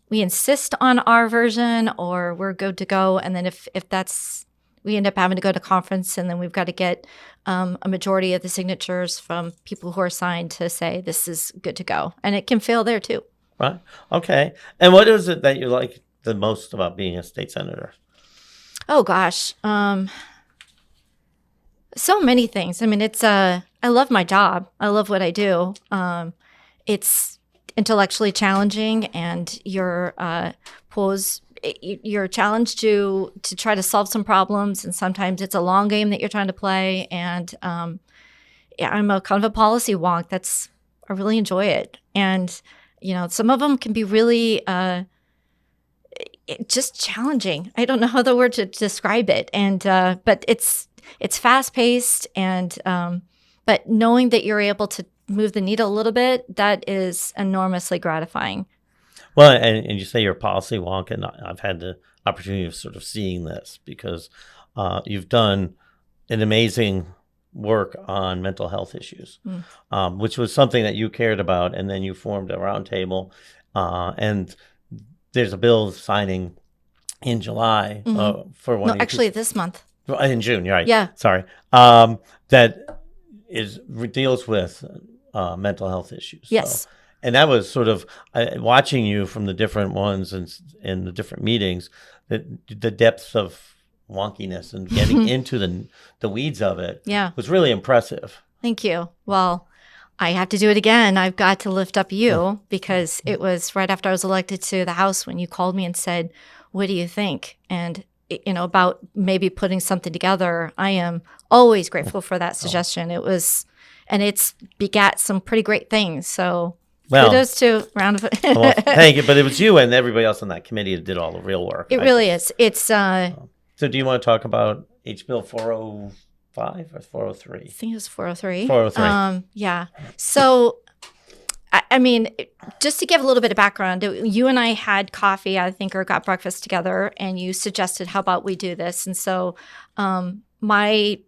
insist on our version, or we're good to go. And then if that's, we end up having to go to conference, and then we've got to get a majority of the signatures from people who are signed to say this is good to go. And it can fail there too. right. Okay. And what is it that you like the most about being a state senator? Oh, gosh. So many things. I mean, I love my job. I love what I do. It's intellectually challenging, and you're challenged to try to solve some problems. And sometimes it's a long game that you're trying to play. And I'm a kind of a policy wonk. I really enjoy it. And, some of them can be really just challenging. I don't know how the word to describe it. And but it's fast paced, and but knowing that you're able to move the needle a little bit, that is enormously gratifying. Well, and you say you're a policy wonk, and I've had the opportunity of sort of seeing this because you've done an amazing work on mental health issues, which was something that you cared about, and then you formed a roundtable, and there's a bill signing in July for one. No, actually, this month. In June, you're right. Yeah. Sorry. That deals with mental health issues. Yes. So, and that was sort of watching you from the different ones and in the different meetings, the depths of wonkiness and getting into the weeds of it was really impressive. Thank you. Well, I have to do it again. I've got to lift up you, because it was right after I was elected to the House when you called me and said, what do you think? And about maybe putting something together. I am always grateful for that suggestion. It was, and it's begat some pretty great things. So kudos to round of well, thank you. But it was you and everybody else on that committee that did all the real work. It really is. It's so do you want to talk about H Bill 405 or 403? I think it was 403. 403. Yeah. So I mean, just to give a little bit of background, you and I had coffee, I think, or got breakfast together, and you suggested, how about we do this? And so my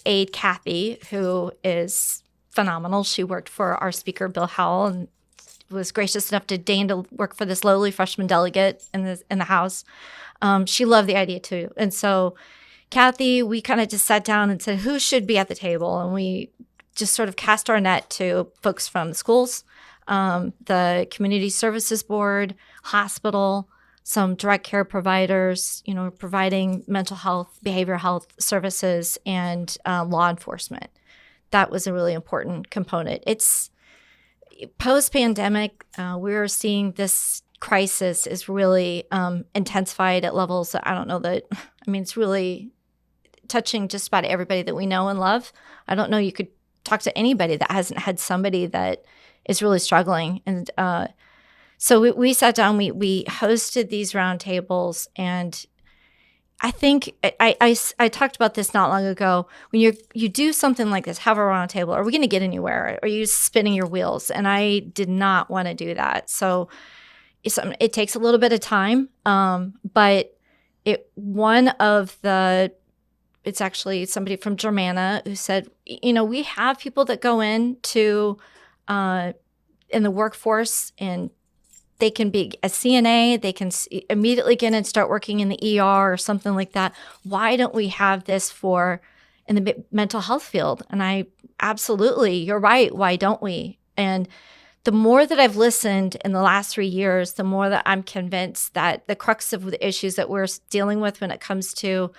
aide, Kathy, who is phenomenal, she worked for our speaker, Bill Howell, and was gracious enough to deign to work for this lowly freshman delegate in the House. She loved the idea too. And so Kathy, we kind of just sat down and said, who should be at the table? And we just sort of cast our net to folks from the schools, the Community Services Board, hospital, some direct care providers, providing mental health, behavioral health services, and law enforcement. That was a really important component. It's post-pandemic, we're seeing this crisis is really intensified at levels that I don't know that, it's really touching just about everybody that we know and love. I don't know you could talk to anybody that hasn't had somebody that is really struggling. And so we sat down, we hosted these roundtables, and I think I talked about this not long ago. When you do something like this, have a roundtable, are we going to get anywhere? Are you spinning your wheels? And I did not want to do that. So it takes a little bit of time, but one of the it's actually somebody from Germana who said, we have people that go into in the workforce and they can be a CNA, they can immediately get in and start working in the ER or something like that. Why don't we have this in the mental health field? And absolutely, you're right. Why don't we? And the more that I've listened in the last 3 years, the more that I'm convinced that the crux of the issues that we're dealing with when it comes to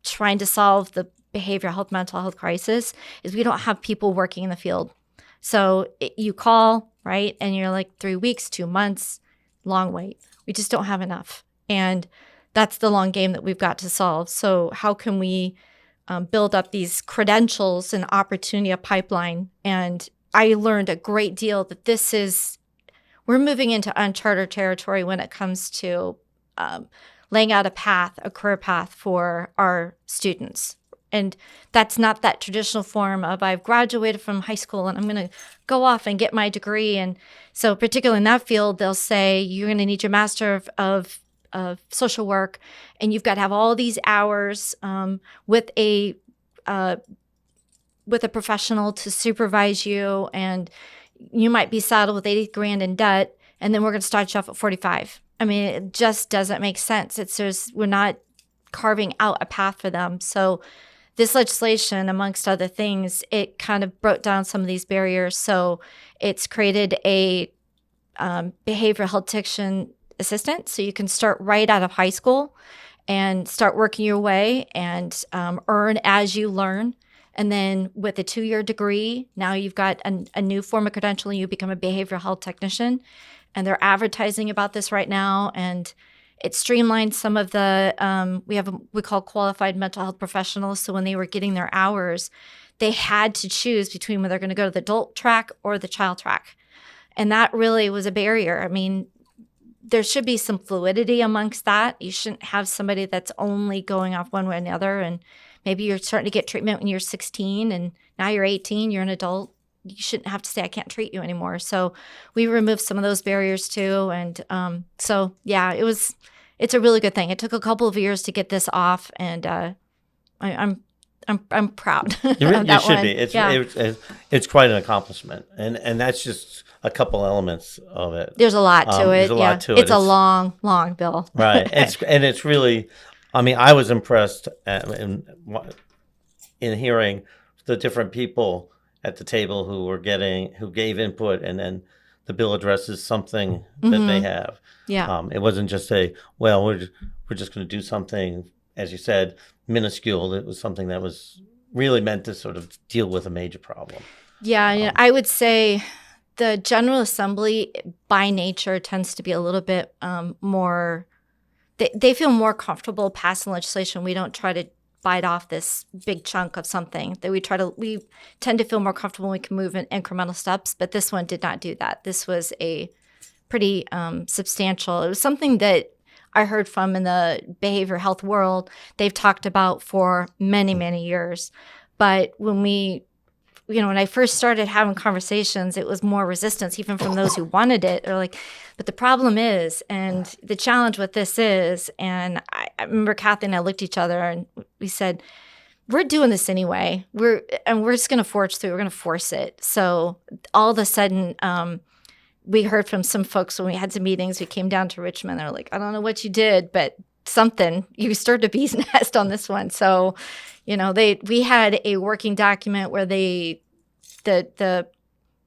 trying to solve the behavioral health, mental health crisis is we don't have people working in the field. So you call, right? And you're like 3 weeks, 2 months, long wait. We just don't have enough. And that's the long game that we've got to solve. So how can we build up these credentials and opportunity, a pipeline? And I learned a great deal that we're moving into uncharted territory when it comes to laying out a career path for our students. And that's not that traditional form of I've graduated from high school and I'm going to go off and get my degree. And so particularly in that field, they'll say you're going to need your master of social work and you've got to have all these hours with a professional to supervise you, and you might be saddled with $80,000 in debt, and then we're going to start you off at 45. I mean, it just doesn't make sense. We're not carving out a path for them. So this legislation, amongst other things, it kind of broke down some of these barriers. So it's created a behavioral health technician assistant. So you can start right out of high school and start working your way and earn as you learn. And then with a 2-year degree, now you've got a new form of credentialing. You become a behavioral health technician. And they're advertising about this right now. And it streamlined some of the, we call qualified mental health professionals. So when they were getting their hours, they had to choose between whether they're going to go to the adult track or the child track. And that really was a barrier. I mean, there should be some fluidity amongst that. You shouldn't have somebody that's only going off one way or another. And maybe you're starting to get treatment when you're 16 and now you're 18, you're an adult. You shouldn't have to say, I can't treat you anymore. So we removed some of those barriers too. And so, yeah, it's a really good thing. It took a couple of years to get this off, and I'm proud. You should be. It's quite an accomplishment, and that's just a couple elements of it. There's a lot to it. There's a lot to it. It's a long bill. Right. It's really. I mean, I was impressed in hearing the different people at the table who gave input, and then the bill addresses something that they have. Yeah. It wasn't just we're just going to do something, as you said, minuscule. It was something that was really meant to sort of deal with a major problem. Yeah, I would say the General Assembly by nature tends to be a little bit more, they feel more comfortable passing legislation. We don't try to bite off this big chunk of something. That we tend to feel more comfortable when we can move in incremental steps, but this one did not do that. This was a pretty substantial. It was something that I heard from in the behavioral health world. They've talked about for many, many years. But when I first started having conversations, it was more resistance, even from those who wanted it. They're like, but the problem is, and the challenge with this is, and I remember Kathy and I looked at each other and we said, we're doing this anyway. We're just going to forge through. We're going to force it. So all of a sudden, we heard from some folks when we had some meetings. We came down to Richmond. They're like, I don't know what you did, but something. You stirred a bee's nest on this one. So, we had a working document where the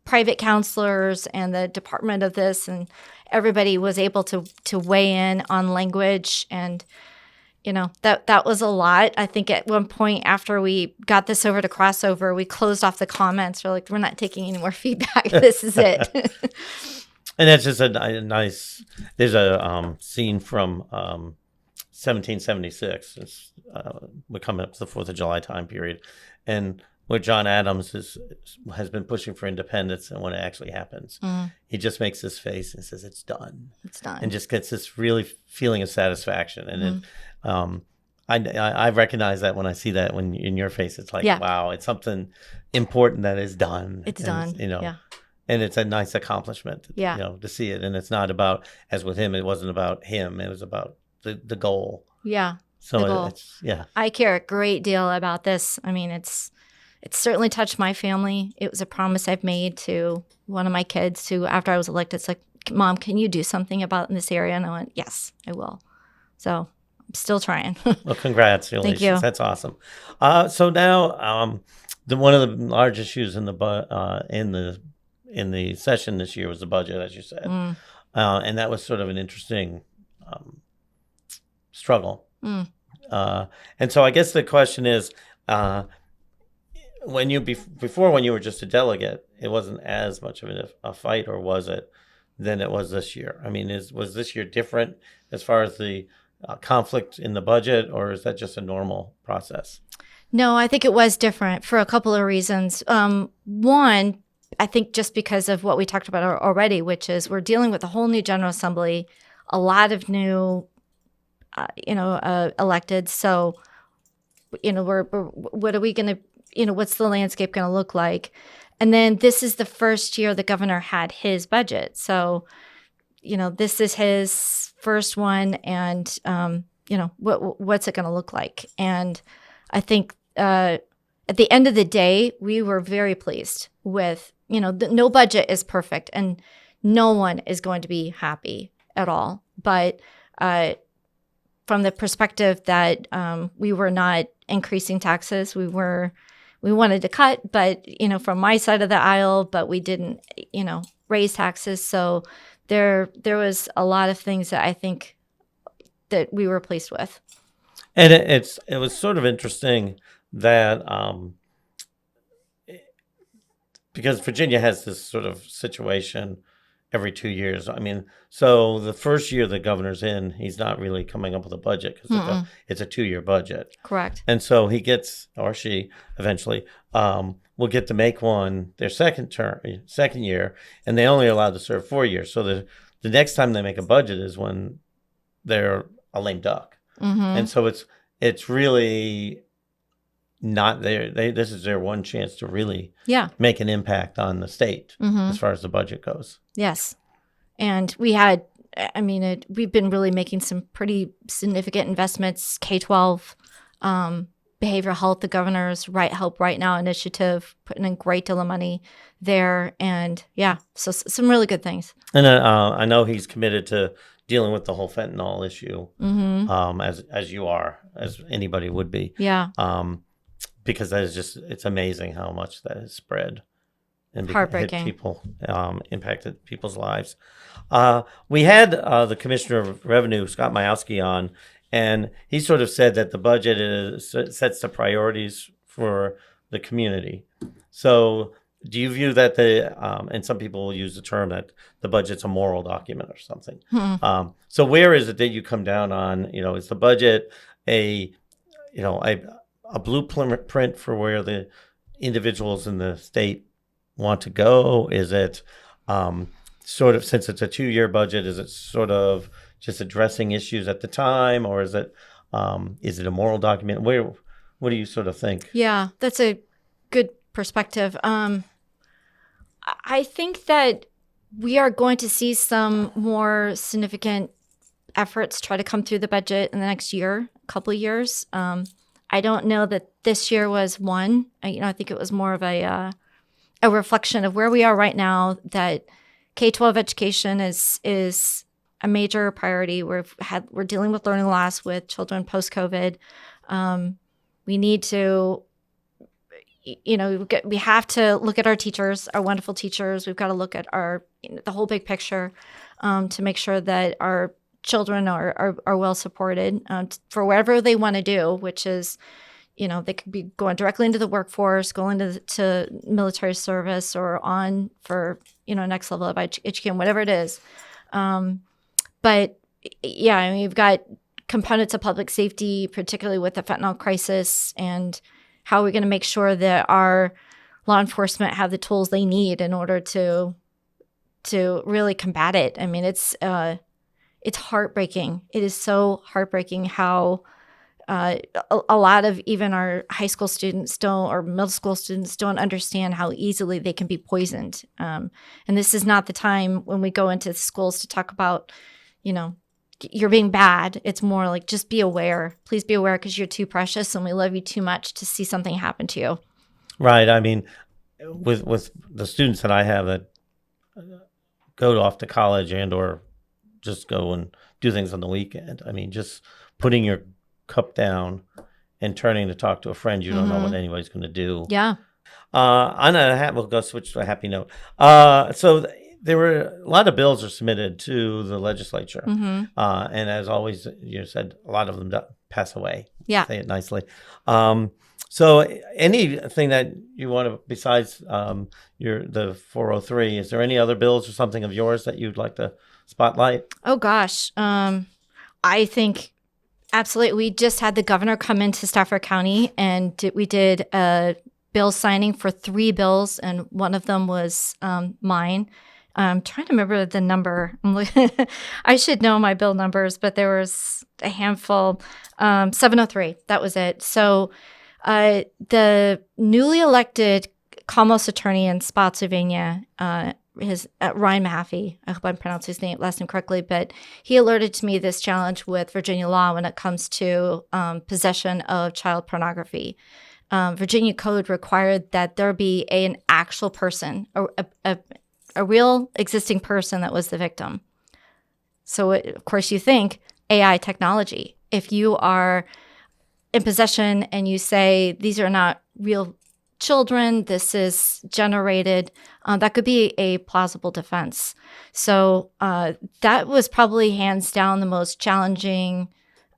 private counselors and the department of this and everybody was able to weigh in on language. And, that was a lot. I think at one point after we got this over to crossover, we closed off the comments. We're like, we're not taking any more feedback. This is it. And that's just a nice, there's a scene from 1776. We're coming up to the 4th of July time period. And where John Adams has been pushing for independence, and when it actually happens, he just makes this face and says, it's done. It's done. And just gets this really feeling of satisfaction. And I recognize that when I see that when in your face. It's like, wow, it's something important that is done. It's done. And it's a nice accomplishment, to see it. And it's not about, as with him, it wasn't about him. It was about the goal. Yeah. So the goal. yeah. I care a great deal about this. I mean, it's certainly touched my family. It was a promise I've made to one of my kids who, after I was elected, it's like, Mom, can you do something about in this area? And I went, yes, I will. So I'm still trying. Well, congratulations. Thank you. That's awesome. So now, one of the large issues in the session this year was the budget, as you said, and that was sort of an interesting struggle. And so I guess the question is, when you were just a delegate, it wasn't as much of a fight, or was it, than it was this year? I mean, was this year different as far as the conflict in the budget, or is that just a normal process? No, I think it was different for a couple of reasons. One, I think just because of what we talked about already, which is we're dealing with a whole new General Assembly, a lot of new, elected. So, what are we going to, what's the landscape going to look like? And then this is the first year the governor had his budget. So, this is his first one, and, what's it going to look like? And I think at the end of the day, we were very pleased with, no budget is perfect, and no one is going to be happy at all. But from the perspective that we were not increasing taxes, we wanted to cut, but, from my side of the aisle, but we didn't, raise taxes. So there was a lot of things that I think that we were pleased with. And it was sort of interesting that because Virginia has this sort of situation every 2 years. I mean, so the first year the governor's in, he's not really coming up with a budget because it's a 2-year budget. Correct. And so he gets, or she eventually, will get to make one their second year, and they only allowed to serve 4 years. So the next time they make a budget is when they're a lame duck. And so it's really not there. This is their one chance to really make an impact on the state as far as the budget goes. Yes. And we had, we've been really making some pretty significant investments, K-12, behavioral health, the governor's Help Right Now initiative, putting in a great deal of money there. And so some really good things. And I know he's committed to dealing with the whole fentanyl issue, as you are, as anybody would be. Yeah. Because that is it's amazing how much that has spread and heartbreaking. Impacted people's lives. We had the Commissioner of Revenue, Scott Majowski, on, and he sort of said that the budget sets the priorities for the community. So do you view that and some people will use the term that the budget's a moral document or something. So where is it that you come down on, is the budget a blueprint for where the individuals in the state want to go? Is it sort of, since it's a 2-year budget, is it sort of just addressing issues at the time, or is it a moral document? What do you sort of think? Yeah, that's a good perspective. I think that we are going to see some more significant efforts try to come through the budget in the next couple of years. I don't know that this year was one. I think it was more of a reflection of where we are right now, that K-12 education is a major priority. We're dealing with learning loss with children post-COVID. We need to, we have to look at our teachers, our wonderful teachers. We've got to look at the whole big picture to make sure that our children are well supported for whatever they want to do, which is, they could be going directly into the workforce, going to military service, or on for, next level of education, whatever it is. But we've got components of public safety, particularly with the fentanyl crisis, and how we're going to make sure that our law enforcement have the tools they need in order to really combat it. I mean, it's heartbreaking. It is so heartbreaking how a lot of even our high school students or middle school students don't understand how easily they can be poisoned. And this is not the time when we go into schools to talk about, you're being bad. It's more like just be aware. Please be aware because you're too precious and we love you too much to see something happen to you. Right. I mean, with the students that I have that go off to college and or just go and do things on the weekend. I mean, just putting your cup down and turning to talk to a friend, you don't know what anybody's going to do. Yeah. We'll go switch to a happy note. There were a lot of bills are submitted to the legislature. And as always, you said a lot of them pass away. Yeah. Say it nicely. So anything that you want to, besides the 403, is there any other bills or something of yours that you'd like to spotlight? Oh, gosh. I think absolutely. We just had the governor come into Stafford County and we did a bill signing for 3 bills, and one of them was mine. I'm trying to remember the number. I should know my bill numbers, but there was a handful. 703, that was it. So the newly elected Commonwealth attorney in Spotsylvania, Ryan Mahaffey, I hope I'm pronouncing his last name correctly, but he alerted to me this challenge with Virginia law when it comes to possession of child pornography. Virginia code required that there be an actual person, a real existing person that was the victim. So, of course, you think AI technology. If you are in possession and you say, these are not real children, this is generated, that could be a plausible defense. So that was probably hands down the most challenging,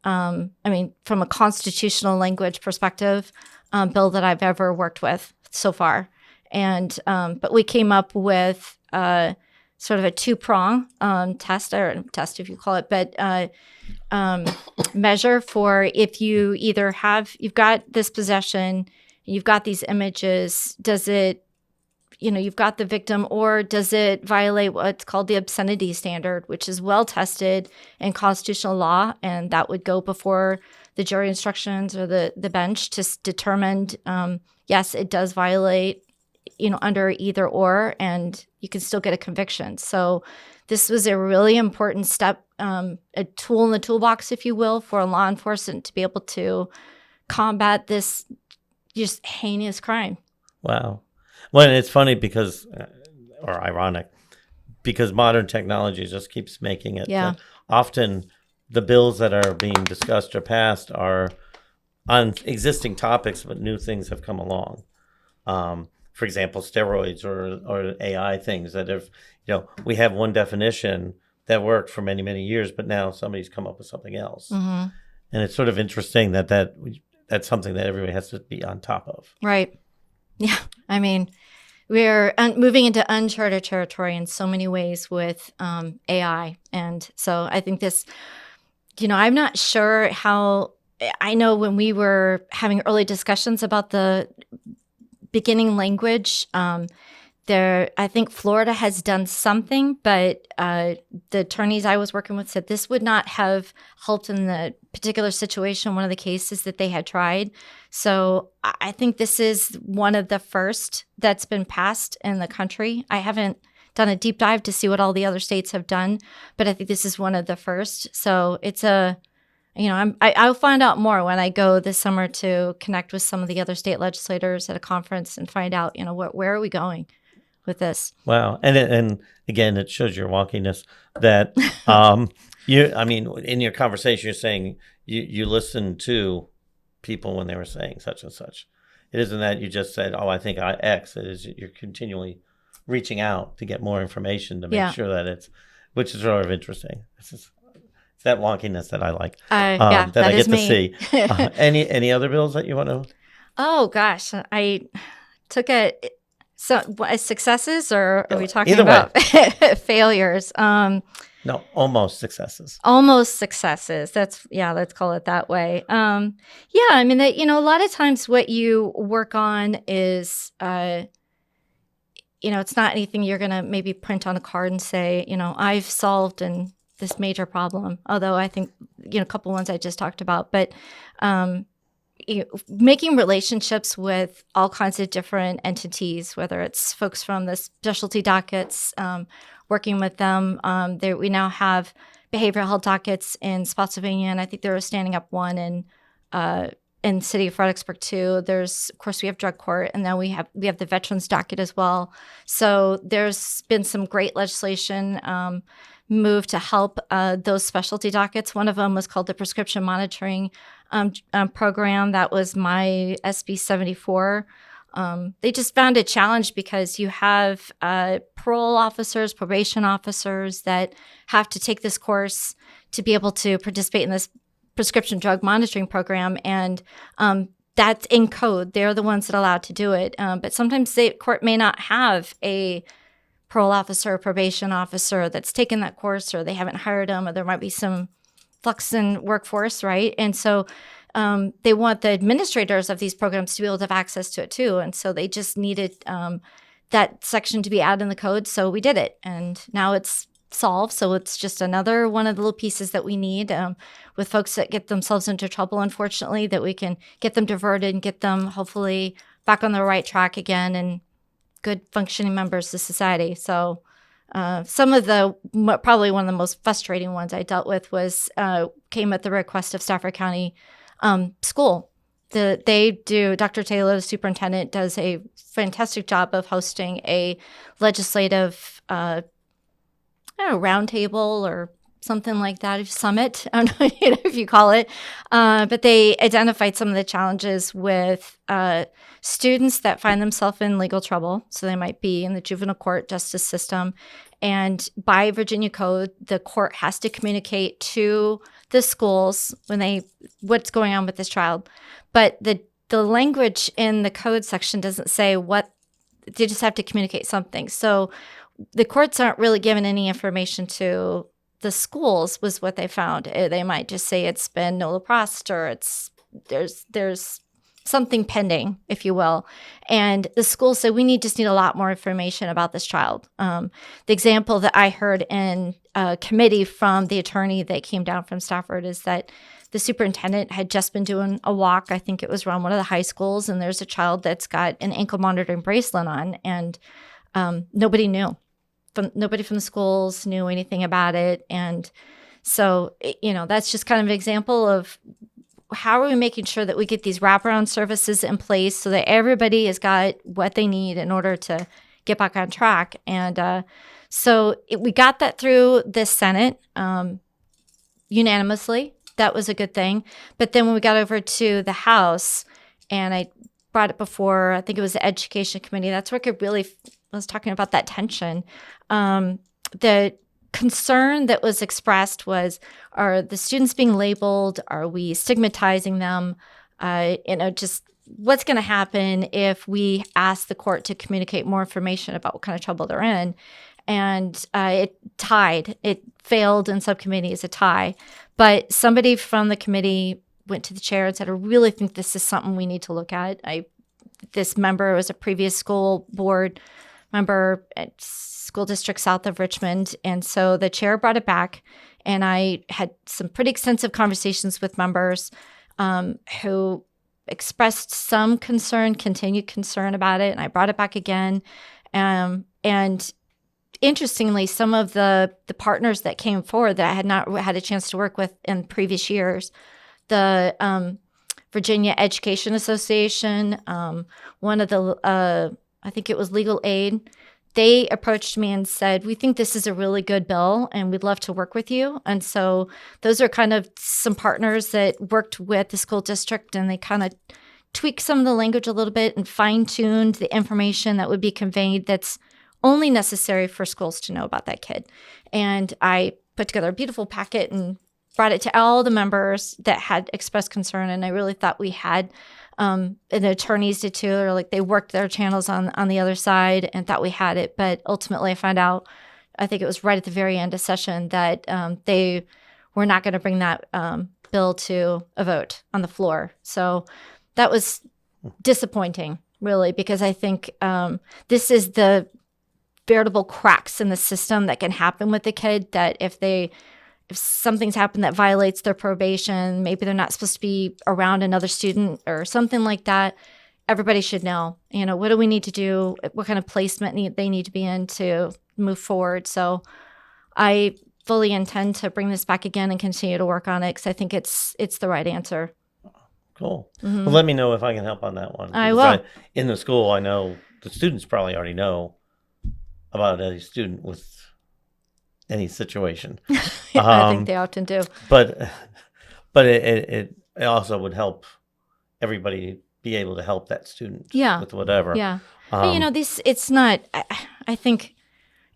from a constitutional language perspective, bill that I've ever worked with so far. And but we came up with sort of a 2-prong test if you call it, but measure for if you either you've got this possession, you've got these images, does it, you've got the victim, or does it violate what's called the obscenity standard, which is well tested in constitutional law, and that would go before the jury instructions or the bench to determine, yes, it does violate, under either or, and you can still get a conviction. So this was a really important step, a tool in the toolbox, if you will, for law enforcement to be able to combat this just heinous crime. Wow. Well, and it's funny because, or ironic, because modern technology just keeps making it. Yeah. Often the bills that are being discussed or passed are on existing topics, but new things have come along. For example, steroids or AI things that have, we have one definition that worked for many, many years, but now somebody's come up with something else. And it's sort of interesting that's something that everybody has to be on top of. Right. Yeah. I mean, we're moving into uncharted territory in so many ways with AI. And so I think this, I'm not sure how, I know when we were having early discussions about the beginning language, I think Florida has done something, but the attorneys I was working with said this would not have helped in the particular situation, one of the cases that they had tried. So I think this is one of the first that's been passed in the country. I haven't done a deep dive to see what all the other states have done, but I think this is one of the first. So it's I'll find out more when I go this summer to connect with some of the other state legislators at a conference and find out, where are we going with this? Wow. And again, it shows your wonkiness that, in your conversation, you're saying you listened to people when they were saying such and such. It isn't that you just said, I think X. It is you're continually reaching out to get more information to make sure that which is sort of interesting. It's that wonkiness that I like, that I get to see. Any other bills that you want to? Oh gosh, I took successes, or are we talking Either about failures? No, almost successes. Almost successes. Let's call it that way. A lot of times what you work on is, it's not anything you're going to maybe print on a card and say, I've solved this major problem. Although I think, a couple ones I just talked about, but making relationships with all kinds of different entities, whether it's folks from the specialty dockets, working with them. We now have behavioral health dockets in Spotsylvania, and I think they were standing up one in City of Fredericksburg too. Of course, we have drug court, and then we have the veterans docket as well. So there's been some great legislation moved to help those specialty dockets. One of them was called the Prescription Monitoring Program. That was my SB 74. They just found a challenge because you have parole officers, probation officers that have to take this course to be able to participate in this prescription drug monitoring program, and that's in code. They're the ones that are allowed to do it. But sometimes the court may not have a parole officer or probation officer that's taken that course, or they haven't hired them, or there might be some flux in workforce, right? And so they want the administrators of these programs to be able to have access to it too. And so they just needed that section to be added in the code. So we did it, and now it's solved. So it's just another one of the little pieces that we need with folks that get themselves into trouble, unfortunately, that we can get them diverted and get them hopefully back on the right track again and good functioning members of society. So some of the, probably one of the most frustrating ones I dealt with came at the request of Stafford County School. Dr. Taylor, the superintendent, does a fantastic job of hosting a legislative roundtable or something like that, summit, I don't know if you call it. But they identified some of the challenges with students that find themselves in legal trouble. So they might be in the juvenile court justice system. And by Virginia code, the court has to communicate to the schools what's going on with this child. But the language in the code section doesn't say what, they just have to communicate something. So the courts aren't really given any information to the schools, was what they found. They might just say it's been nolliprost, or there's something pending, if you will. And the school said, we just need a lot more information about this child. The example that I heard in a committee from the attorney that came down from Stafford is that the superintendent had just been doing a walk. I think it was around one of the high schools, and there's a child that's got an ankle monitoring bracelet on, and nobody knew. Nobody from the schools knew anything about it. And so, that's just kind of an example of how are we making sure that we get these wraparound services in place so that everybody has got what they need in order to get back on track. And we got that through the Senate unanimously. That was a good thing. But then when we got over to the House, and I brought it before, I think it was the Education Committee, that's where I was talking about that tension. The concern that was expressed was, are the students being labeled? Are we stigmatizing them? Just what's going to happen if we ask the court to communicate more information about what kind of trouble they're in? And it tied. It failed in subcommittee as a tie. But somebody from the committee went to the chair and said, I really think this is something we need to look at. This member was a previous school board member at school district south of Richmond. And so the chair brought it back, and I had some pretty extensive conversations with members who expressed some concern, continued concern about it. And I brought it back again. And interestingly, some of the partners that came forward that I had not had a chance to work with in previous years, the Virginia Education Association, one of the I think it was Legal Aid, they approached me and said, we think this is a really good bill and we'd love to work with you. And so those are kind of some partners that worked with the school district, and they kind of tweaked some of the language a little bit and fine-tuned the information that would be conveyed that's only necessary for schools to know about that kid. And I put together a beautiful packet and brought it to all the members that had expressed concern. And I really thought we had, and the attorneys did too, or like they worked their channels on the other side and thought we had it. But ultimately I found out, I think it was right at the very end of session, that they were not going to bring that bill to a vote on the floor. So that was disappointing, really, because I think this is the veritable cracks in the system that can happen with the kid, that if something's happened that violates their probation, maybe they're not supposed to be around another student or something like that, everybody should know, what do we need to do? What kind of placement they need to be in to move forward? So I fully intend to bring this back again and continue to work on it because I think it's the right answer. Cool. Well, let me know if I can help on that one. I will. In the school, I know the students probably already know about any student with any situation. I think they often do. But it also would help everybody be able to help that student with whatever. Yeah. But, it's not, I think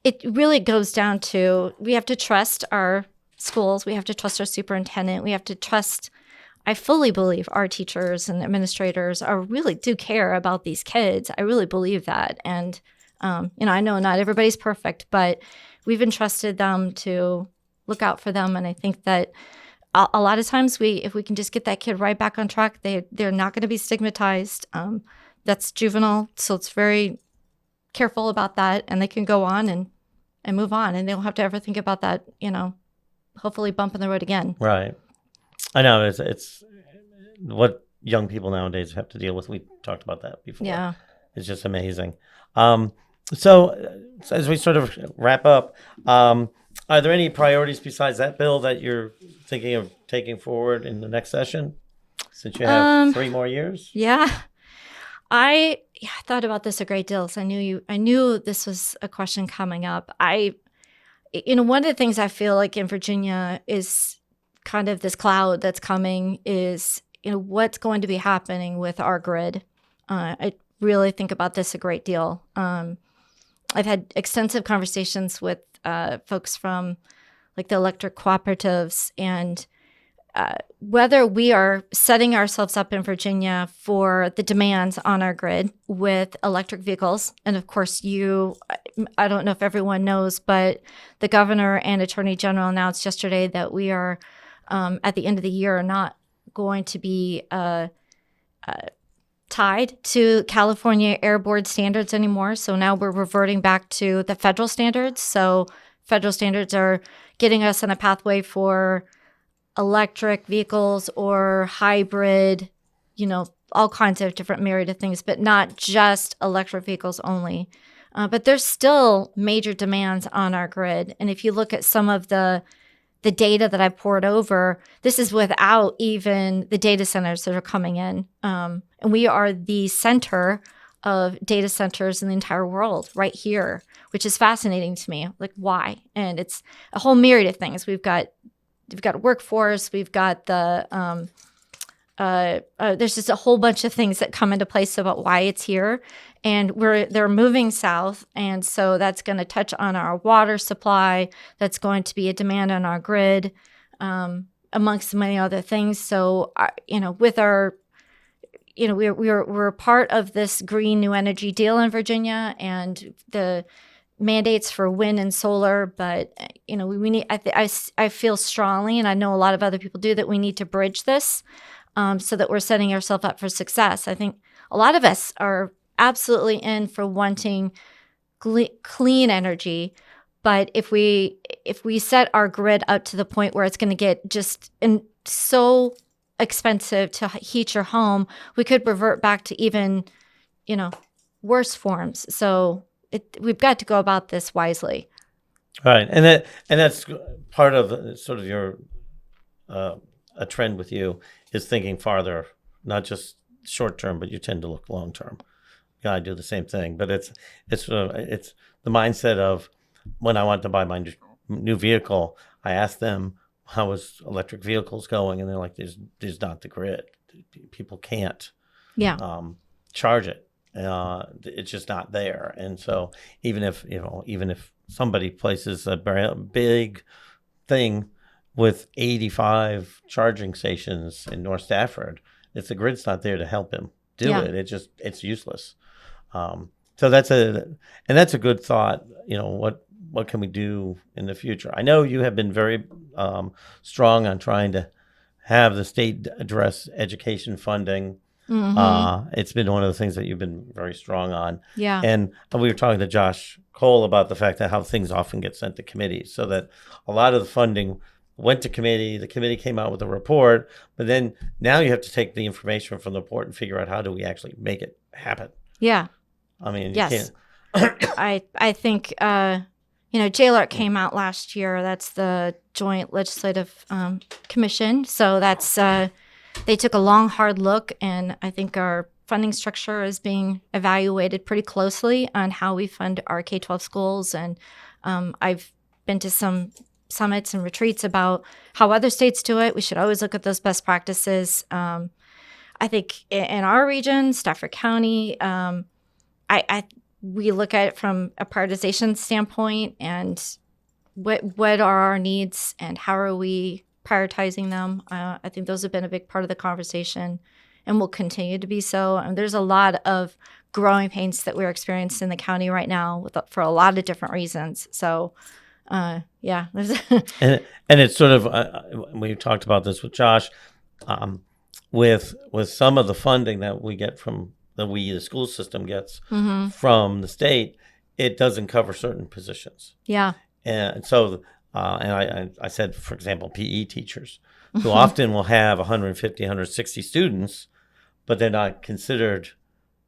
it really goes down to we have to trust our schools. We have to trust our superintendent. We have to trust, I fully believe our teachers and administrators really do care about these kids. I really believe that. And, I know not everybody's perfect, but we've entrusted them to look out for them. And I think that a lot of times if we can just get that kid right back on track, they're not going to be stigmatized. That's juvenile. So it's very careful about that. And they can go on and move on. And they don't have to ever think about that, hopefully bump in the road again. Right. I know it's what young people nowadays have to deal with. We talked about that before. Yeah. It's just amazing. So as we sort of wrap up, are there any priorities besides that bill that you're thinking of taking forward in the next session? Since you have 3 more years? Yeah. I thought about this a great deal. So I knew this was a question coming up. One of the things I feel like in Virginia is kind of this cloud that's coming is, what's going to be happening with our grid. I really think about this a great deal. I've had extensive conversations with folks from like the electric cooperatives and whether we are setting ourselves up in Virginia for the demands on our grid with electric vehicles. And of course, I don't know if everyone knows, but the governor and attorney general announced yesterday that we are, at the end of the year, not going to be tied to California Air Board standards anymore. So now we're reverting back to the federal standards. So federal standards are getting us on a pathway for electric vehicles or hybrid, all kinds of different myriad of things, but not just electric vehicles only. But there's still major demands on our grid. And if you look at some of the data that I poured over, this is without even the data centers that are coming in. And we are the center of data centers in the entire world right here, which is fascinating to me. Like, why? And it's a whole myriad of things. We've got a workforce. We've got there's just a whole bunch of things that come into place about why it's here. And they're moving south. And so that's going to touch on our water supply. That's going to be a demand on our grid, amongst many other things. So, with our, we're part of this green new energy deal in Virginia and the mandates for wind and solar, but we need. I feel strongly, and I know a lot of other people do, that we need to bridge this so that we're setting ourselves up for success. I think a lot of us are absolutely in for wanting clean energy, but if we set our grid up to the point where it's going to get just so expensive to heat your home, we could revert back to even worse forms. So we've got to go about this wisely. Right, and that's part of sort of your a trend with you is thinking farther, not just short term, but you tend to look long term. Yeah, I do the same thing, but it's the mindset of when I want to buy my new vehicle, I ask them how is electric vehicles going, and they're like, "There's not the grid. People can't charge it. It's just not there." And so even if somebody places a big thing with 85 charging stations in North Stafford, if the grid's not there to help him do it, it's useless. So that's a good thought. What can we do in the future? I know you have been very strong on trying to have the state address education funding. Mm-hmm. It's been one of the things that you've been very strong on. Yeah. And we were talking to Josh Cole about the fact that how things often get sent to committees, so that a lot of the funding went to committee. The committee came out with a report, but then now you have to take the information from the report and figure out how do we actually make it happen. Yeah. I mean, yes. You can't. I think, JLARC came out last year. That's the Joint Legislative Commission. So that's they took a long, hard look, and I think our funding structure is being evaluated pretty closely on how we fund our K-12 schools. And I've been to some summits and retreats about how other states do it. We should always look at those best practices. I think in our region, Stafford County, we look at it from a prioritization standpoint and what are our needs and how are we prioritizing them. I think those have been a big part of the conversation and will continue to be so. And there's a lot of growing pains that we're experiencing in the county right now for a lot of different reasons. So, yeah. and it's sort of, we talked about this with Josh, with some of the funding that we get from the school system gets from the state, it doesn't cover certain positions. Yeah. And so, I said, for example, PE teachers who often will have 150, 160 students, but they're not considered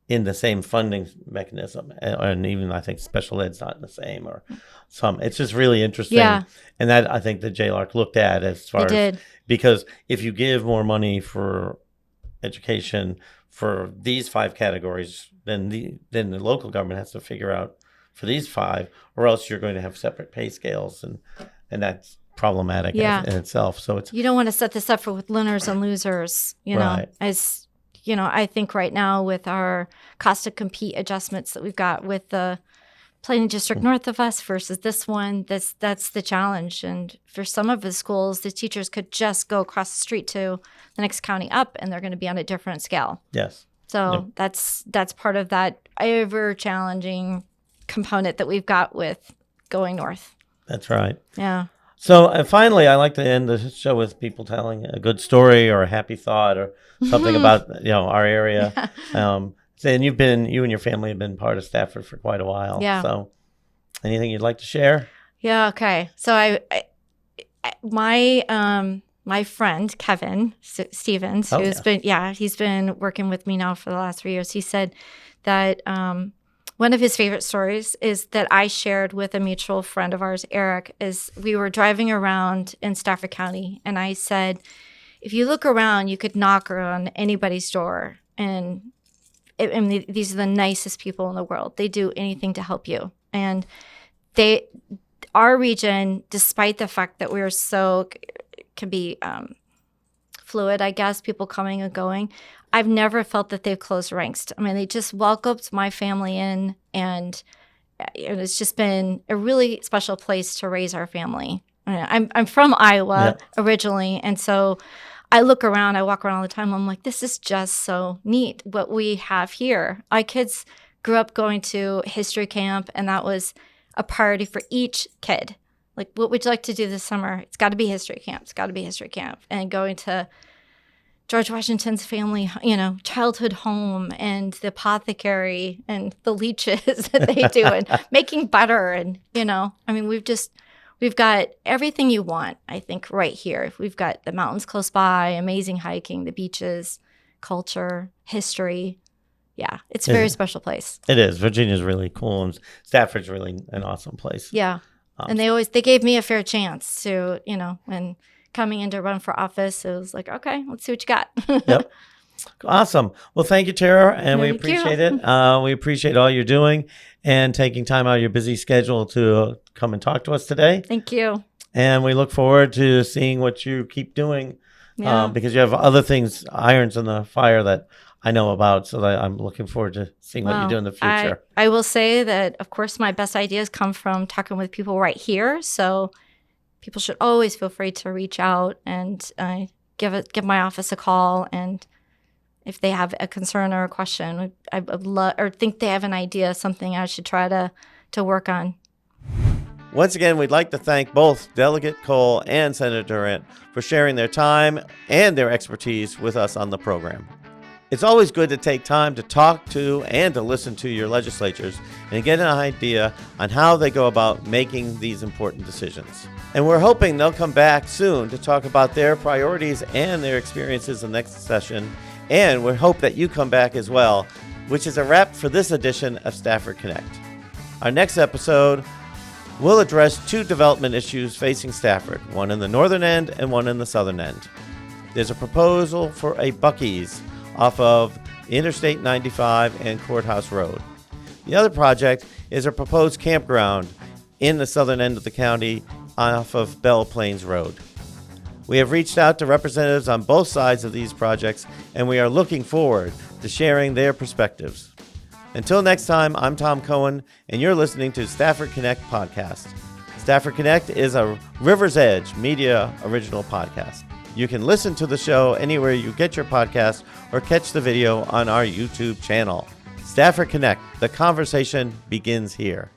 in the same funding mechanism. And even I think special ed's not in the same or some. It's just really interesting. Yeah. And that I think the JLARC looked at as far as, because if you give more money for education for these 5 categories, then the local government has to figure out for these 5, or else you're going to have separate pay scales, and that's problematic in itself. So it's, you don't want to set this up for with winners and losers, right. As I think right now with our cost to compete adjustments that we've got with the planning district north of us versus this one, that's the challenge. And for some of the schools, the teachers could just go across the street to the next county up, and they're going to be on a different scale. Yes. So that's part of that ever challenging component that we've got with going north. That's right. Yeah. So finally, I like to end the show with people telling a good story or a happy thought or something about our area. And you and your family have been part of Stafford for quite a while. Yeah. So anything you'd like to share? Yeah. Okay. So my friend Kevin Stevens, he's been working with me now for the last 3 years. He said that one of his favorite stories is that I shared with a mutual friend of ours, Eric, is we were driving around in Stafford County, and I said, if you look around, you could knock on anybody's door, and these are the nicest people in the world. They do anything to help you. And our region, despite the fact that we're can be fluid, I guess, people coming and going, I've never felt that they've closed ranks. I mean, they just welcomed my family in, and it's just been a really special place to raise our family. I'm from Iowa originally, and so I walk around all the time. I'm like, this is just so neat what we have here. My kids grew up going to history camp, and that was a priority for each kid. Like, what would you like to do this summer? It's got to be history camp. It's got to be history camp. And going to George Washington's family, childhood home, and the apothecary and the leeches that they do, and making butter, and we've got everything you want, I think, right here. We've got the mountains close by, amazing hiking, the beaches, culture, history. Yeah, it's a very special place. It is. Virginia's really cool, and Stafford's really an awesome place. Yeah, and they gave me a fair chance to, when coming in to run for office, it was like, okay, let's see what you got. Yep. Awesome. Well, thank you, Tara, and we appreciate it. We appreciate all you're doing and taking time out of your busy schedule to come and talk to us today. Thank you. And we look forward to seeing what you keep doing because you have other things, irons in the fire that I know about. So that I'm looking forward to seeing what you do in the future. I will say that, of course, my best ideas come from talking with people right here. So people should always feel free to reach out and give my office a call. And if they have a concern or a question, I would love, or think they have an idea, something I should try to work on. Once again, we'd like to thank both Delegate Cole and Senator Durant for sharing their time and their expertise with us on the program. It's always good to take time to talk to and to listen to your legislators and get an idea on how they go about making these important decisions. And we're hoping they'll come back soon to talk about their priorities and their experiences in the next session. And we hope that you come back as well, which is a wrap for this edition of Stafford Connect. Our next episode We'll address two development issues facing Stafford, one in the northern end and one in the southern end. There's a proposal for a Buc-ee's off of Interstate 95 and Courthouse Road. The other project is a proposed campground in the southern end of the county off of Belle Plains Road. We have reached out to representatives on both sides of these projects, and we are looking forward to sharing their perspectives. Until next time, I'm Tom Cohen, and you're listening to Stafford Connect podcast. Stafford Connect is a River's Edge Media original podcast. You can listen to the show anywhere you get your podcast or catch the video on our YouTube channel. Stafford Connect, the conversation begins here.